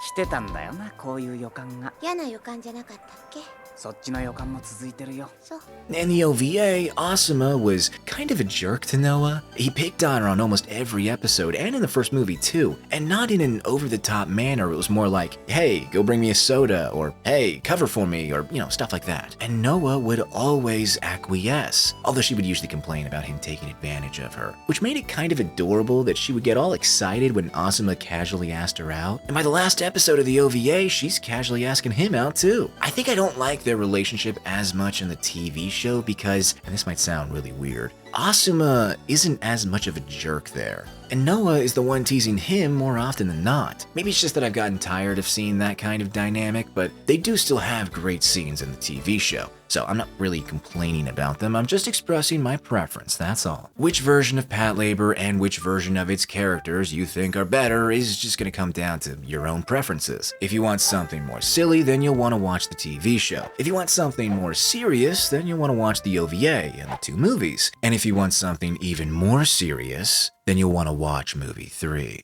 S2: してたんだよな、こういう予感が。
S3: 嫌な予感じゃなかったっけ？
S2: そっちの予感も続いてるよ。
S3: そう。
S1: In the OVA, Asuma was kind of a jerk to Noah. He picked on her on almost every episode, and in the first movie too. And not in an over-the-top manner, it was more like, hey, go bring me a soda, or hey, cover for me, or, you know, stuff like that. And Noah would always acquiesce, although she would usually complain about him taking advantage of her, which made it kind of adorable that she would get all excited when Asuma casually asked her out. And by the last episode of the OVA, she's casually asking him out too. I think I don't like their relationship as much in the TV show because, and this might sound really weird, Asuma isn't as much of a jerk there. And Noah is the one teasing him more often than not. Maybe it's just that I've gotten tired of seeing that kind of dynamic, but they do still have great scenes in the TV show. So I'm not really complaining about them, I'm just expressing my preference, that's all. Which version of Patlabor and which version of its characters you think are better is just gonna come down to your own preferences. If you want something more silly, then you'll want to watch the TV show. If you want something more serious, then you'll want to watch the OVA and the 2 movies. And if you want something even more serious, then you'll want to watch movie 3.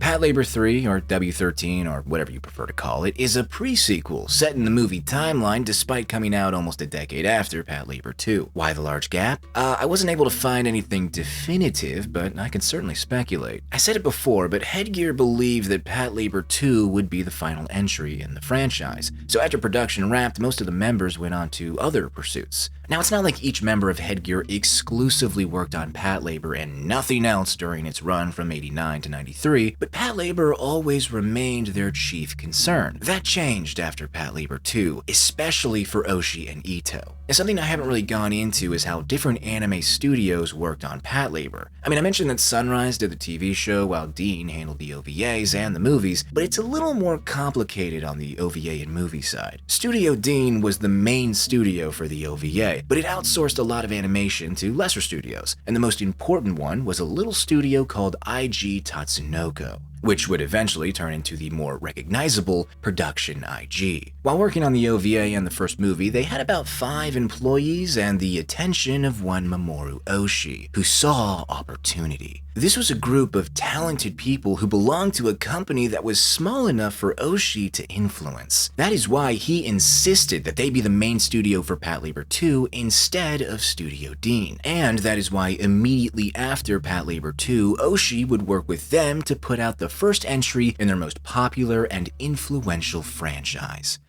S1: Patlabor 3, or W13, or whatever you prefer to call it, is a pre-sequel set in the movie timeline despite coming out almost a decade after Patlabor 2. Why the large gap? I wasn't able to find anything definitive, but I can certainly speculate. I said it before, but Headgear believed that Patlabor 2 would be the final entry in the franchise, so after production wrapped, most of the members went on to other pursuits. Now, it's not like each member of Headgear exclusively worked on Patlabor and nothing else during its run from 89 to 93, but Patlabor always remained their chief concern. That changed after Patlabor 2, especially for Oshii and Ito. And something I haven't really gone into is how different anime studios worked on Patlabor. I mean, I mentioned that Sunrise did the TV show while Dean handled the OVAs and the movies, but it's a little more complicated on the OVA and movie side. Studio Dean was the main studio for the OVA, but it outsourced a lot of animation to lesser studios, and the most important one was a little studio called IG Tatsunoko, which would eventually turn into the more recognizable Production IG. While working on the OVA and the first movie, they had about 5 employees and the attention of one Mamoru Oshii, who saw opportunity. This was a group of talented people who belonged to a company that was small enough for Oshii to influence. That is why he insisted that they be the main studio for Patlabor 2 instead of Studio Dean. And that is why immediately after Patlabor 2, Oshii would work with them to put out the first entry in their most popular and influential franchise.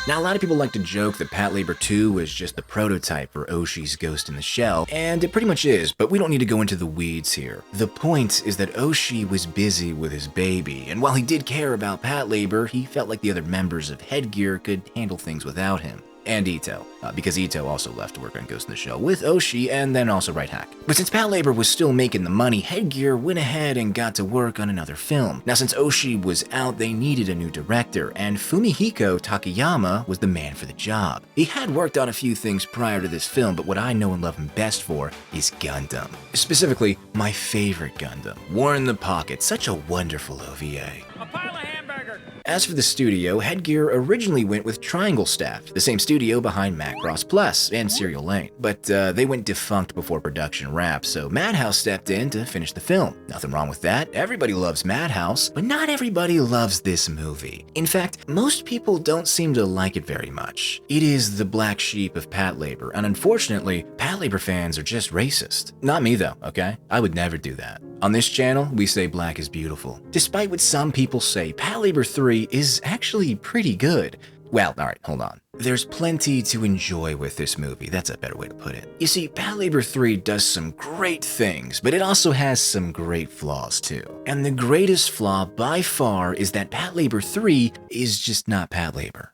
S1: Now, a lot of people like to joke that Patlabor 2 was just the prototype for Oshii's Ghost in the Shell, and it pretty much is, but we don't need to go into the weeds here. The point is that Oshii was busy with his baby, and while he did care about Patlabor, he felt like the other members of Headgear could handle things without him. And Ito, because Ito also left to work on Ghost in the Shell with Oshii and then also write Hack. But since Patlabor was still making the money, Headgear went ahead and got to work on another film. Now, since Oshii was out, they needed a new director, and Fumihiko Takayama was the man for the job. He had worked on a few things prior to this film, but what I know and love him best for is Gundam. Specifically, my favorite Gundam, War in the Pocket, such a wonderful OVA.
S5: A pile of hamburger.
S1: As for the studio, Headgear originally went with Triangle Staff, the same studio behind Macross Plus and Serial Lane, but they went defunct before production wrapped, so Madhouse stepped in to finish the film. Nothing wrong with that, everybody loves Madhouse, but not everybody loves this movie. In fact, most people don't seem to like it very much. It is the black sheep of Patlabor, and unfortunately, Patlabor fans are just racist. Not me though, okay? I would never do that. On this channel, we say black is beautiful. Despite what some people say, Patlabor 3 is actually pretty good. Well, alright, hold on. There's plenty to enjoy with this movie, that's a better way to put it. You see, Patlabor 3 does some great things, but it also has some great flaws too. And the greatest flaw by far is that Patlabor 3 is just not Patlabor.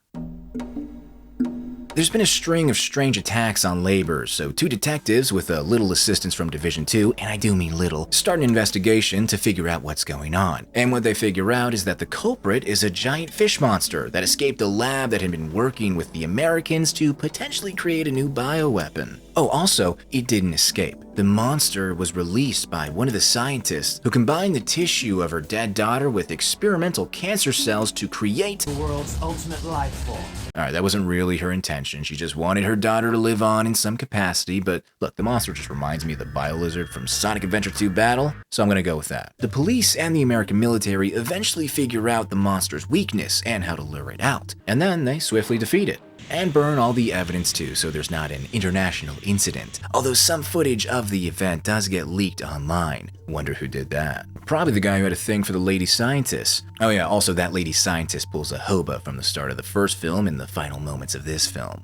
S1: There's been a string of strange attacks on laborers, so 2 detectives with a little assistance from Division 2, and I do mean little, start an investigation to figure out what's going on. And what they figure out is that the culprit is a giant fish monster that escaped a lab that had been working with the Americans to potentially create a new bioweapon. Oh, also, it didn't escape. The monster was released by one of the scientists who combined the tissue of her dead daughter with experimental cancer cells to create
S4: The world's ultimate life form.
S1: Alright, that wasn't really her intention. She just wanted her daughter to live on in some capacity, but look, the monster just reminds me of the Bio-Lizard from Sonic Adventure 2 Battle, so I'm gonna go with that. The police and the American military eventually figure out the monster's weakness and how to lure it out, and then they swiftly defeat it. And burn all the evidence too, so there's not an international incident. Although some footage of the event does get leaked online. Wonder who did that. Probably the guy who had a thing for the lady scientist. Oh yeah, also that lady scientist pulls a hoba from the start of the first film in the final moments of this film.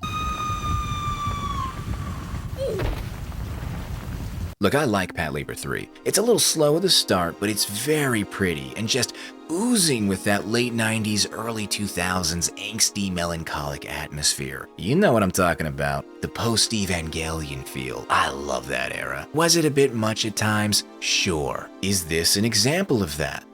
S1: Look, I like Patlabor 3. It's a little slow at the start, but it's very pretty and just oozing with that late 90s, early 2000s angsty, melancholic atmosphere. You know what I'm talking about. The post-Evangelion feel. I love that era. Was it a bit much at times? Sure. Is this an example of that?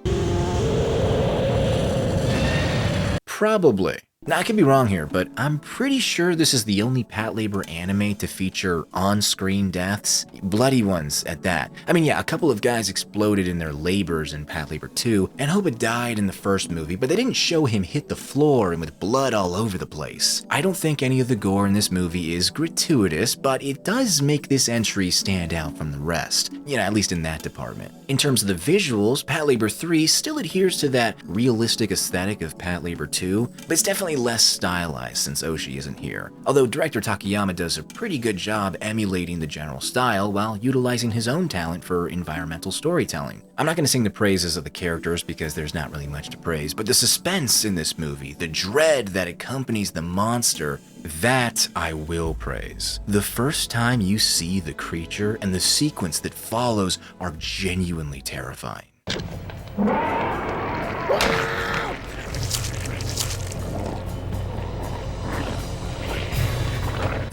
S1: Probably. Now, I could be wrong here, but I'm pretty sure this is the only Patlabor anime to feature on-screen deaths, bloody ones at that. I mean, yeah, a couple of guys exploded in their labors in Patlabor 2, and Hoba died in the first movie, but they didn't show him hit the floor and with blood all over the place. I don't think any of the gore in this movie is gratuitous, but it does make this entry stand out from the rest, at least in that department. In terms of the visuals, Patlabor 3 still adheres to that realistic aesthetic of Patlabor 2, but it's definitely less stylized since Oshii isn't here. Although director Takayama does a pretty good job emulating the general style while utilizing his own talent for environmental storytelling. I'm not going to sing the praises of the characters because there's not really much to praise, but the suspense in this movie, the dread that accompanies the monster, that I will praise. The first time you see the creature and the sequence that follows are genuinely terrifying.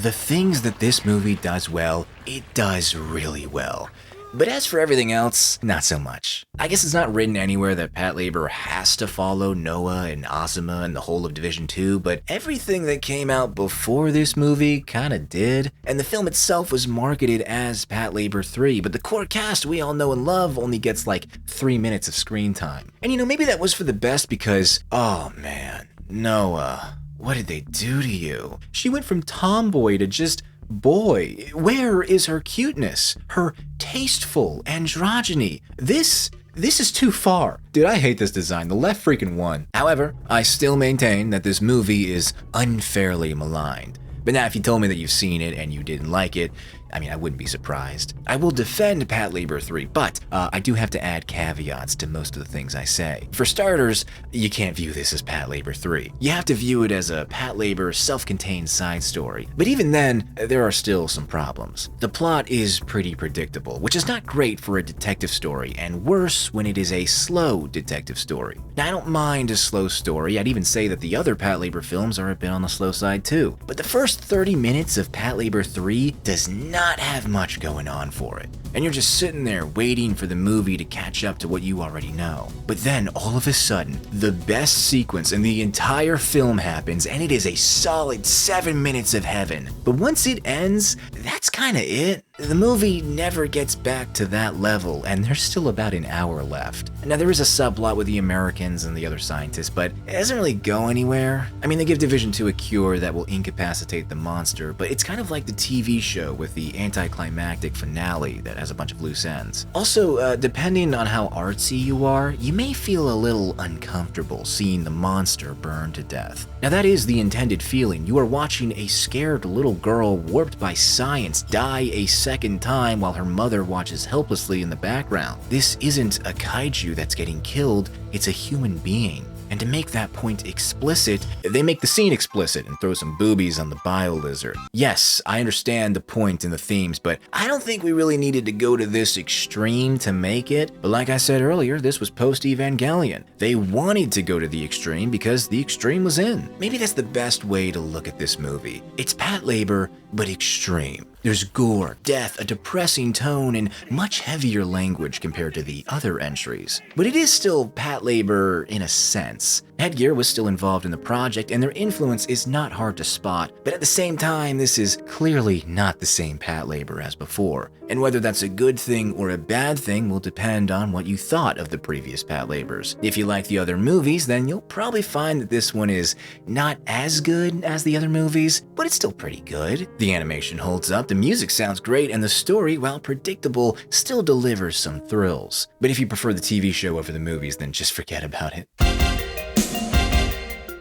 S1: The things that this movie does well, it does really well. But as for everything else, not so much. I guess it's not written anywhere that Patlabor has to follow Noah and Asuma and the whole of Division 2, but everything that came out before this movie kinda did. And the film itself was marketed as Patlabor 3, but the core cast we all know and love only gets like 3 minutes of screen time. And maybe that was for the best because, oh man, Noah, what did they do to you? She went from tomboy to just boy. Where is her cuteness? Her tasteful androgyny? This is too far. Dude, I hate this design. The left freaking won. However, I still maintain that this movie is unfairly maligned. But now if you told me that you've seen it and you didn't like it, I wouldn't be surprised. I will defend Patlabor 3, but I do have to add caveats to most of the things I say. For starters, you can't view this as Patlabor 3. You have to view it as a Patlabor self-contained side story. But even then, there are still some problems. The plot is pretty predictable, which is not great for a detective story, and worse when it is a slow detective story. Now, I don't mind a slow story. I'd even say that the other Patlabor films are a bit on the slow side too. But the first 30 minutes of Patlabor 3 does not have much going on for it. And you're just sitting there waiting for the movie to catch up to what you already know. But then all of a sudden, the best sequence in the entire film happens and it is a solid 7 minutes of heaven. But once it ends, that's kinda it. The movie never gets back to that level, and there's still about an hour left. Now, there is a subplot with the Americans and the other scientists, but it doesn't really go anywhere. They give Division 2 a cure that will incapacitate the monster, but it's kind of like the TV show with the anticlimactic finale that has a bunch of loose ends. Also, depending on how artsy you are, you may feel a little uncomfortable seeing the monster burn to death. Now, that is the intended feeling. You are watching a scared little girl warped by science die a second time while her mother watches helplessly in the background. This isn't a kaiju that's getting killed, it's a human being. And to make that point explicit, they make the scene explicit and throw some boobies on the bio lizard. Yes, I understand the point and the themes, but I don't think we really needed to go to this extreme to make it. But like I said earlier, this was post-Evangelion. They wanted to go to the extreme because the extreme was in. Maybe that's the best way to look at this movie. It's Patlabor, but extreme. There's gore, death, a depressing tone, and much heavier language compared to the other entries. But it is still Patlabor in a sense. Headgear was still involved in the project, and their influence is not hard to spot, but at the same time, this is clearly not the same Patlabor as before. And whether that's a good thing or a bad thing will depend on what you thought of the previous Patlabors. If you like the other movies, then you'll probably find that this one is not as good as the other movies, but it's still pretty good. The animation holds up, the music sounds great, and the story, while predictable, still delivers some thrills. But if you prefer the TV show over the movies, then just forget about it.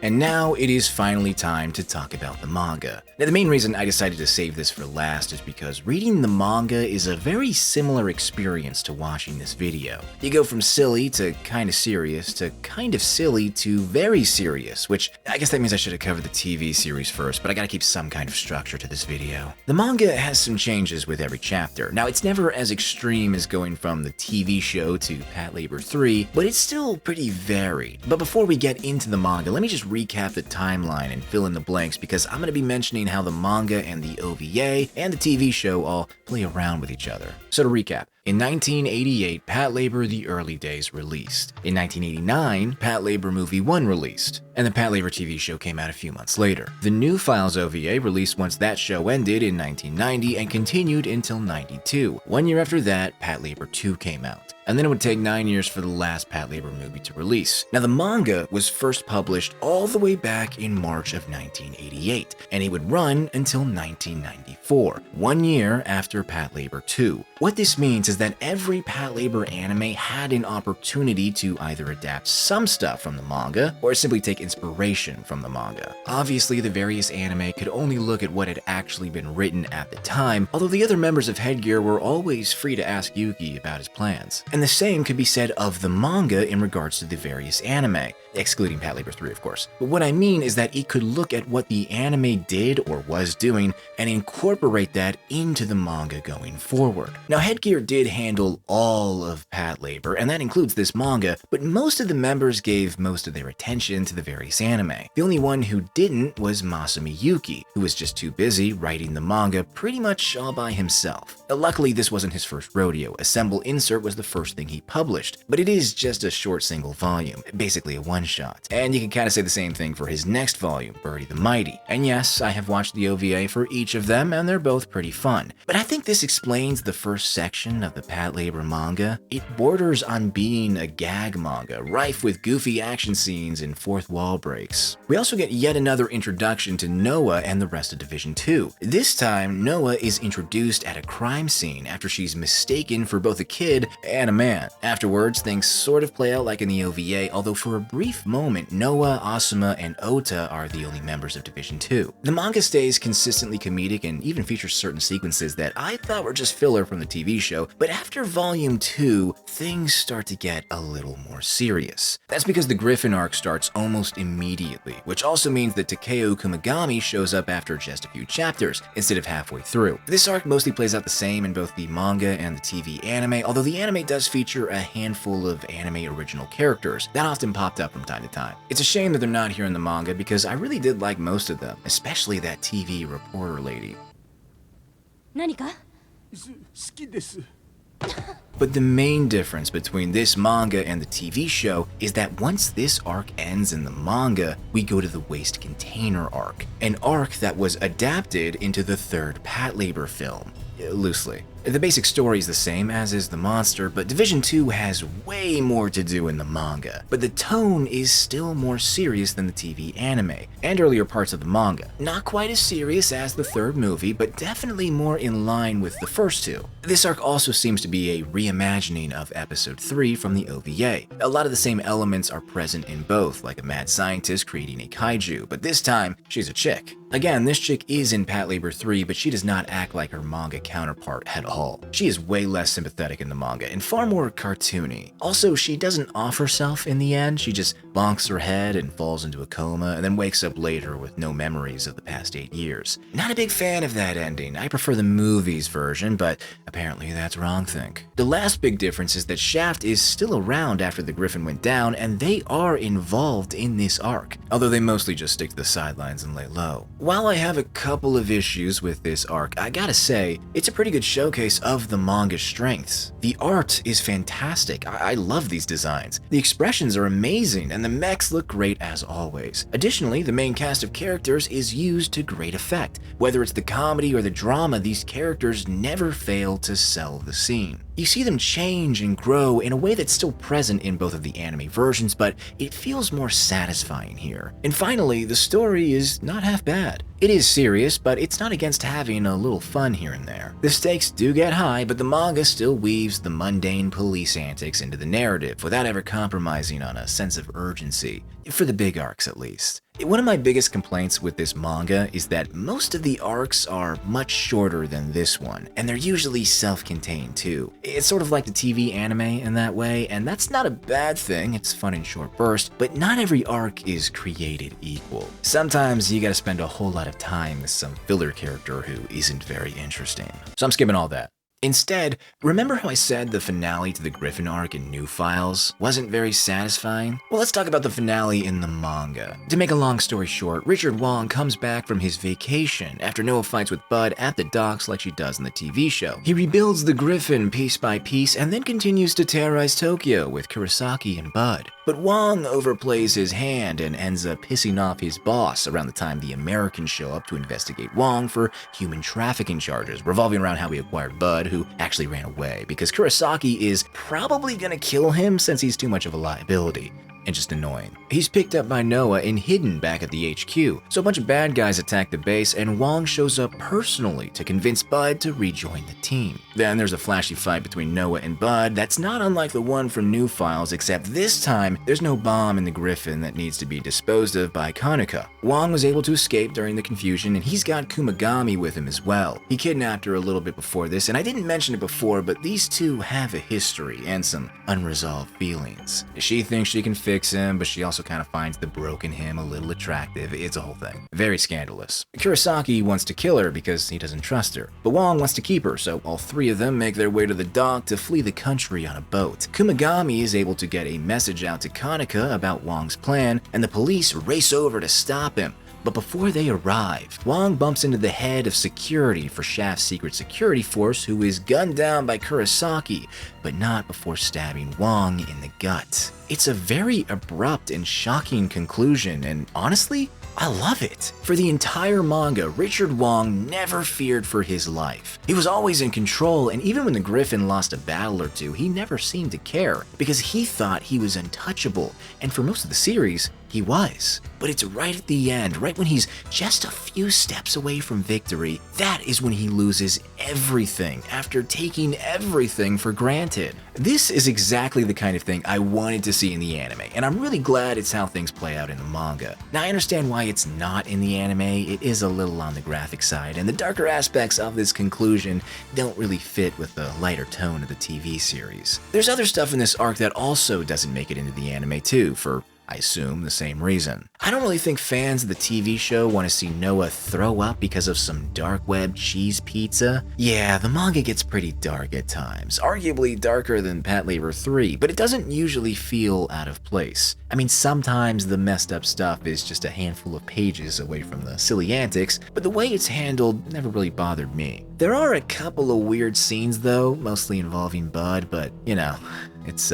S1: And now it is finally time to talk about the manga. Now, the main reason I decided to save this for last is because reading the manga is a very similar experience to watching this video. You go from silly to kinda serious to kind of silly to very serious, which I guess that means I should have covered the TV series first, but I gotta keep some kind of structure to this video. The manga has some changes with every chapter. Now, it's never as extreme as going from the TV show to Patlabor 3, but it's still pretty varied. But before we get into the manga, let me just recap the timeline and fill in the blanks because I'm going to be mentioning how the manga and the OVA and the TV show all play around with each other. So to recap, in 1988, Patlabor the Early Days released. In 1989, Patlabor Movie 1 released, and the Patlabor TV show came out a few months later. The New Files OVA released once that show ended in 1990 and continued until 92. 1 year after that, Patlabor 2 came out. And then it would take 9 years for the last Patlabor movie to release. Now the manga was first published all the way back in March of 1988, and it would run until 1994, 1 year after Patlabor 2. What this means is that every Patlabor anime had an opportunity to either adapt some stuff from the manga, or simply take inspiration from the manga. Obviously, the various anime could only look at what had actually been written at the time, although the other members of Headgear were always free to ask Yuki about his plans. And the same could be said of the manga in regards to the various anime, excluding Patlabor 3 of course. But what I mean is that it could look at what the anime did or was doing and incorporate that into the manga going forward. Now Headgear did handle all of Patlabor, and that includes this manga, but most of the members gave most of their attention to the various anime. The only one who didn't was Masami Yuki, who was just too busy writing the manga pretty much all by himself. Luckily, this wasn't his first rodeo. Assemble Insert was the first thing he published, but it is just a short single volume, basically a one-shot. And you can kind of say the same thing for his next volume, Birdie the Mighty. And yes, I have watched the OVA for each of them, and they're both pretty fun. But I think this explains the first section of the Patlabor manga. It borders on being a gag manga, rife with goofy action scenes and fourth wall breaks. We also get yet another introduction to Noah and the rest of Division 2. This time, Noah is introduced at a crime scene after she's mistaken for both a kid and a man. Afterwards, things sort of play out like in the OVA, although for a brief moment, Noah, Asuma, and Ota are the only members of Division 2. The manga stays consistently comedic and even features certain sequences that I thought were just filler from the TV show, but after Volume 2, things start to get a little more serious. That's because the Griffin arc starts almost immediately, which also means that Takeo Kumagami shows up after just a few chapters, instead of halfway through. This arc mostly plays out the same in both the manga and the TV anime, although the anime does feature a handful of anime original characters that often popped up from time to time. It's a shame that they're not here in the manga because I really did like most of them, especially that TV reporter lady.
S3: 何か?
S1: But the main difference between this manga and the TV show is that once this arc ends in the manga, we go to the Waste Container arc, an arc that was adapted into the third Patlabor film, loosely. The basic story is the same, as is the monster, but Division 2 has way more to do in the manga. But the tone is still more serious than the TV anime, and earlier parts of the manga. Not quite as serious as the third movie, but definitely more in line with the first two. This arc also seems to be a reimagining of Episode 3 from the OVA. A lot of the same elements are present in both, like a mad scientist creating a kaiju, but this time, she's a chick. Again, this chick is in Patlabor 3, but she does not act like her manga counterpart at all. She is way less sympathetic in the manga and far more cartoony. Also, she doesn't off herself in the end, she just bonks her head and falls into a coma and then wakes up later with no memories of the past 8 years. Not a big fan of that ending. I prefer the movie's version, but apparently that's wrongthink. The last big difference is that Shaft is still around after the Griffin went down, and they are involved in this arc, although they mostly just stick to the sidelines and lay low. While I have a couple of issues with this arc, I gotta say, it's a pretty good showcase of the manga's strengths. The art is fantastic. I love these designs. The expressions are amazing, and the mechs look great as always. Additionally, the main cast of characters is used to great effect. Whether it's the comedy or the drama, these characters never fail to sell the scene. You see them change and grow in a way that's still present in both of the anime versions, but it feels more satisfying here. And finally, the story is not half bad. It is serious, but it's not against having a little fun here and there. The stakes do get high, but the manga still weaves the mundane police antics into the narrative without ever compromising on a sense of urgency, for the big arcs at least. One of my biggest complaints with this manga is that most of the arcs are much shorter than this one, and they're usually self-contained too. It's sort of like the TV anime in that way, and that's not a bad thing, it's fun in short bursts, but not every arc is created equal. Sometimes you gotta spend a whole lot of time with some filler character who isn't very interesting. So I'm skipping all that. Instead, remember how I said the finale to the Griffin arc in New Files wasn't very satisfying? Well, let's talk about the finale in the manga. To make a long story short, Richard Wong comes back from his vacation after Noah fights with Bud at the docks like she does in the TV show. He rebuilds the Griffin piece by piece and then continues to terrorize Tokyo with Kurosaki and Bud. But Wong overplays his hand and ends up pissing off his boss around the time the Americans show up to investigate Wong for human trafficking charges, revolving around how he acquired Bud, who actually ran away, because Kurosaki is probably gonna kill him since he's too much of a liability. And just annoying. He's picked up by Noah and hidden back at the HQ, so a bunch of bad guys attack the base and Wong shows up personally to convince Bud to rejoin the team. Then there's a flashy fight between Noah and Bud that's not unlike the one from New Files, except this time there's no bomb in the Griffin that needs to be disposed of by Kanuka. Wong was able to escape during the confusion and he's got Kumagami with him as well. He kidnapped her a little bit before this, and I didn't mention it before, but these two have a history and some unresolved feelings. She thinks she can fix him, but she also kind of finds the broken him a little attractive. It's a whole thing. Very scandalous. Kurosaki wants to kill her because he doesn't trust her, but Wong wants to keep her, so all three of them make their way to the dock to flee the country on a boat. Kumagami is able to get a message out to Kanuka about Wong's plan, and the police race over to stop him. But before they arrive, Wong bumps into the head of security for Shaft's secret security force, who is gunned down by Kurosaki, but not before stabbing Wong in the gut. It's a very abrupt and shocking conclusion, and honestly, I love it. For the entire manga, Richard Wong never feared for his life. He was always in control, and even when the Griffin lost a battle or two, he never seemed to care, because he thought he was untouchable, and for most of the series, he was. But it's right at the end, right when he's just a few steps away from victory, that is when he loses everything after taking everything for granted. This is exactly the kind of thing I wanted to see in the anime, and I'm really glad it's how things play out in the manga. Now, I understand why it's not in the anime. It is a little on the graphic side, and the darker aspects of this conclusion don't really fit with the lighter tone of the TV series. There's other stuff in this arc that also doesn't make it into the anime too, for I assume the same reason. I don't really think fans of the TV show want to see Noah throw up because of some dark web cheese pizza. Yeah, the manga gets pretty dark at times, arguably darker than Patlabor 3, but it doesn't usually feel out of place. I mean, sometimes the messed up stuff is just a handful of pages away from the silly antics, but the way it's handled never really bothered me. There are a couple of weird scenes though, mostly involving Bud, but you know, it's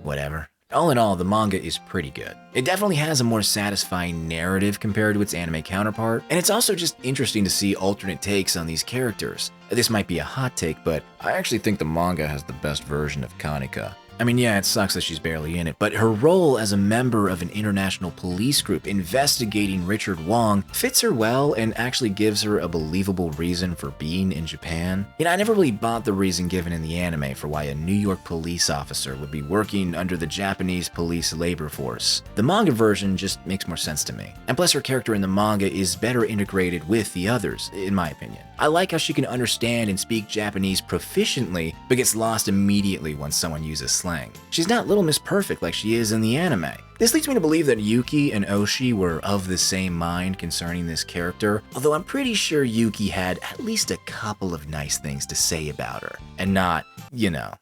S1: whatever. All in all, the manga is pretty good. It definitely has a more satisfying narrative compared to its anime counterpart, and it's also just interesting to see alternate takes on these characters. This might be a hot take, but I actually think the manga has the best version of Kanuka. I mean, yeah, it sucks that she's barely in it, but her role as a member of an international police group investigating Richard Wong fits her well and actually gives her a believable reason for being in Japan. You know, I never really bought the reason given in the anime for why a New York police officer would be working under the Japanese police labor force. The manga version just makes more sense to me. And plus, her character in the manga is better integrated with the others, in my opinion. I like how she can understand and speak Japanese proficiently, but gets lost immediately once someone uses slang. She's not Little Miss Perfect like she is in the anime. This leads me to believe that Yuki and Oshi were of the same mind concerning this character, although I'm pretty sure Yuki had at least a couple of nice things to say about her, and not, you know.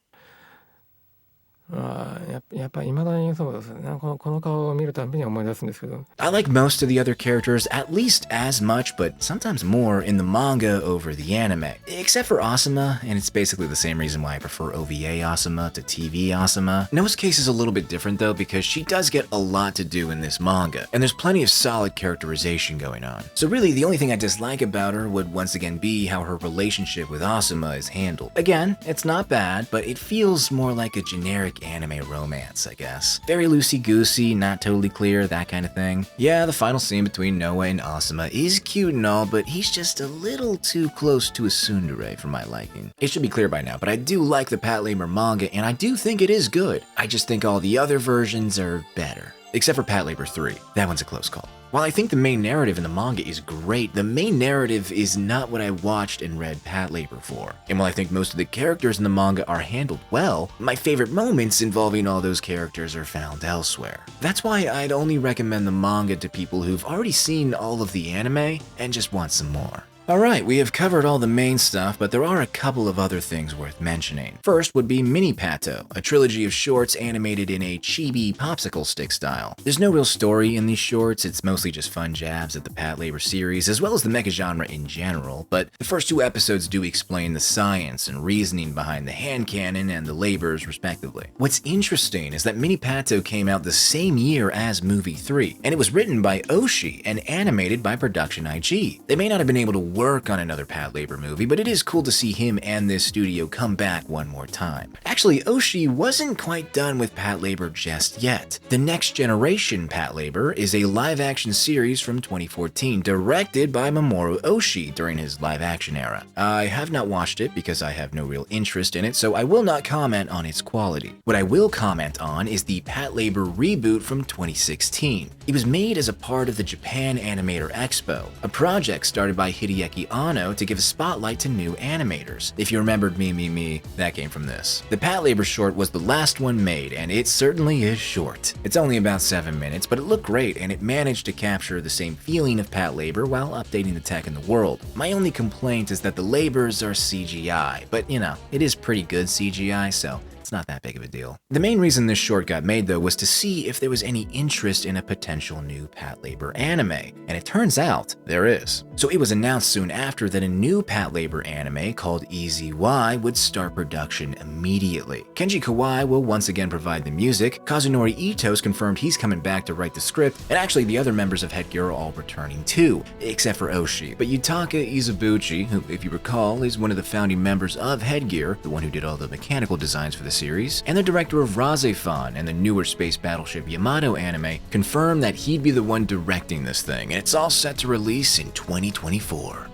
S7: やっぱ未だにそうですね。この顔を見るたびに思い出すんですけど。
S1: I like most of the other characters at least as much, but sometimes more in the manga over the anime. Except for Asuma, and it's basically the same reason why I prefer OVA Asuma to TV Asuma. Noah's case is a little bit different though, because she does get a lot to do in this manga, and there's plenty of solid characterization going on. So really, the only thing I dislike about her would once again be how her relationship with Asuma is handled. Again, it's not bad, but it feels more like a generic anime romance, I guess. Very loosey-goosey, not totally clear, that kind of thing. Yeah, the final scene between Noah and Asuma is cute and all, but he's just a little too close to a tsundere for my liking. It should be clear by now, but I do like the Patlabor manga, and I do think it is good. I just think all the other versions are better. Except for Patlabor 3. That one's a close call. While I think the main narrative in the manga is great, the main narrative is not what I watched and read Patlabor for. And while I think most of the characters in the manga are handled well, my favorite moments involving all those characters are found elsewhere. That's why I'd only recommend the manga to people who've already seen all of the anime and just want some more. Alright, we have covered all the main stuff, but there are a couple of other things worth mentioning. First would be Mini Pato, a trilogy of shorts animated in a chibi popsicle stick style. There's no real story in these shorts, it's mostly just fun jabs at the Patlabor series, as well as the mecha genre in general, but the first 2 episodes do explain the science and reasoning behind the hand cannon and the labors, respectively. What's interesting is that Mini Pato came out the same year as Movie 3, and it was written by Oshii and animated by Production IG. They may not have been able to work on another Patlabor movie, but it is cool to see him and this studio come back one more time. Actually, Oshii wasn't quite done with Patlabor just yet. The Next Generation Patlabor is a live-action series from 2014, directed by Mamoru Oshii during his live-action era. I have not watched it because I have no real interest in it, so I will not comment on its quality. What I will comment on is the Patlabor reboot from 2016. It was made as a part of the Japan Animator Expo, a project started by Hideaki Anno to give a spotlight to new animators. If you remembered Me, that came from this. The Patlabor short was the last one made, and it certainly is short. It's only about 7 minutes, but it looked great, and it managed to capture the same feeling of Patlabor while updating the tech in the world. My only complaint is that the labors are CGI, but you know, it is pretty good CGI, so it's not that big of a deal. The main reason this short got made, though, was to see if there was any interest in a potential new Patlabor anime, and it turns out there is. So it was announced soon after that a new Patlabor anime called EZY would start production immediately. Kenji Kawai will once again provide the music, Kazunori Ito's confirmed he's coming back to write the script, and actually the other members of Headgear are all returning too, except for Oshii. But Yutaka Izubuchi, who, if you recall, is one of the founding members of Headgear, the one who did all the mechanical designs for the series, and the director of Razefan and the newer space battleship Yamato anime, confirmed that he'd be the one directing this thing, and it's all set to release in 2024.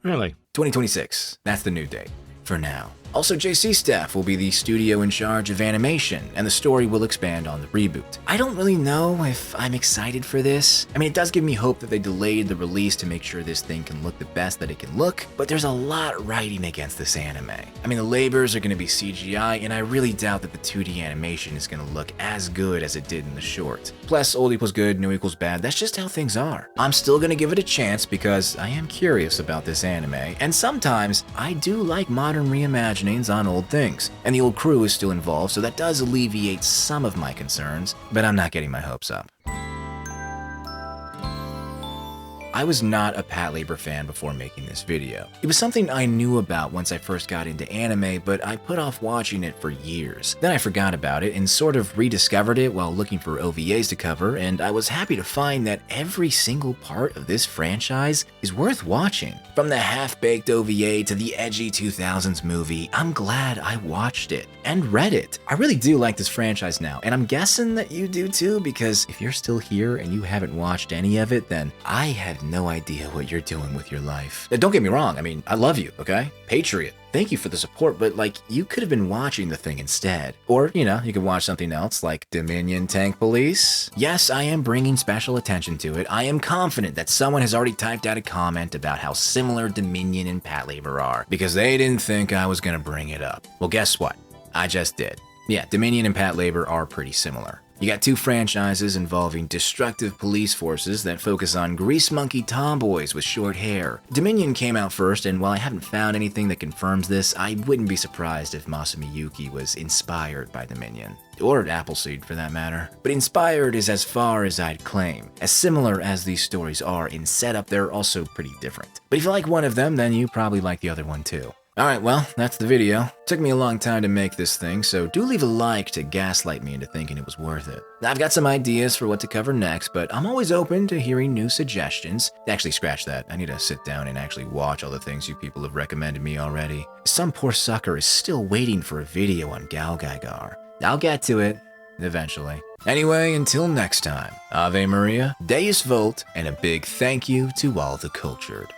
S10: Really?
S1: 2026, that's the new date, for now. Also, JC Staff will be the studio in charge of animation, and the story will expand on the reboot. I don't really know if I'm excited for this. I mean, it does give me hope that they delayed the release to make sure this thing can look the best that it can look, but there's a lot riding against this anime. I mean, the labors are going to be CGI, and I really doubt that the 2D animation is going to look as good as it did in the short. Plus, old equals good, new equals bad, that's just how things are. I'm still going to give it a chance because I am curious about this anime, and sometimes I do like modern reimagining on old things, and the old crew is still involved, so that does alleviate some of my concerns, but I'm not getting my hopes up. I was not a Patlabor fan before making this video. It was something I knew about once I first got into anime, but I put off watching it for years. Then I forgot about it and sort of rediscovered it while looking for OVAs to cover, and I was happy to find that every single part of this franchise is worth watching. From the half-baked OVA to the edgy 2000s movie, I'm glad I watched it and read it. I really do like this franchise now, and I'm guessing that you do too, because if you're still here and you haven't watched any of it, then I have no idea what you're doing with your life. Now, don't get me wrong, I mean, I love you, okay? Patriot. Thank you for the support, but like, you could have been watching the thing instead. Or, you know, you could watch something else like Dominion Tank Police. Yes, I am bringing special attention to it. I am confident that someone has already typed out a comment about how similar Dominion and Patlabor are, because they didn't think I was gonna bring it up. Well, guess what? I just did. Yeah, Dominion and Patlabor are pretty similar. You got 2 franchises involving destructive police forces that focus on grease monkey tomboys with short hair. Dominion came out first, and while I haven't found anything that confirms this, I wouldn't be surprised if Masumi Yuki was inspired by Dominion. Or Appleseed, for that matter. But inspired is as far as I'd claim. As similar as these stories are in setup, they're also pretty different. But if you like one of them, then you probably like the other one too. Alright, well, that's the video. Took me a long time to make this thing, so do leave a like to gaslight me into thinking it was worth it. I've got some ideas for what to cover next, but I'm always open to hearing new suggestions. Actually, scratch that. I need to sit down and actually watch all the things you people have recommended me already. Some poor sucker is still waiting for a video on Galgaigar. I'll get to it, eventually. Anyway, until next time, Ave Maria, Deus Volt, and a big thank you to all the cultured.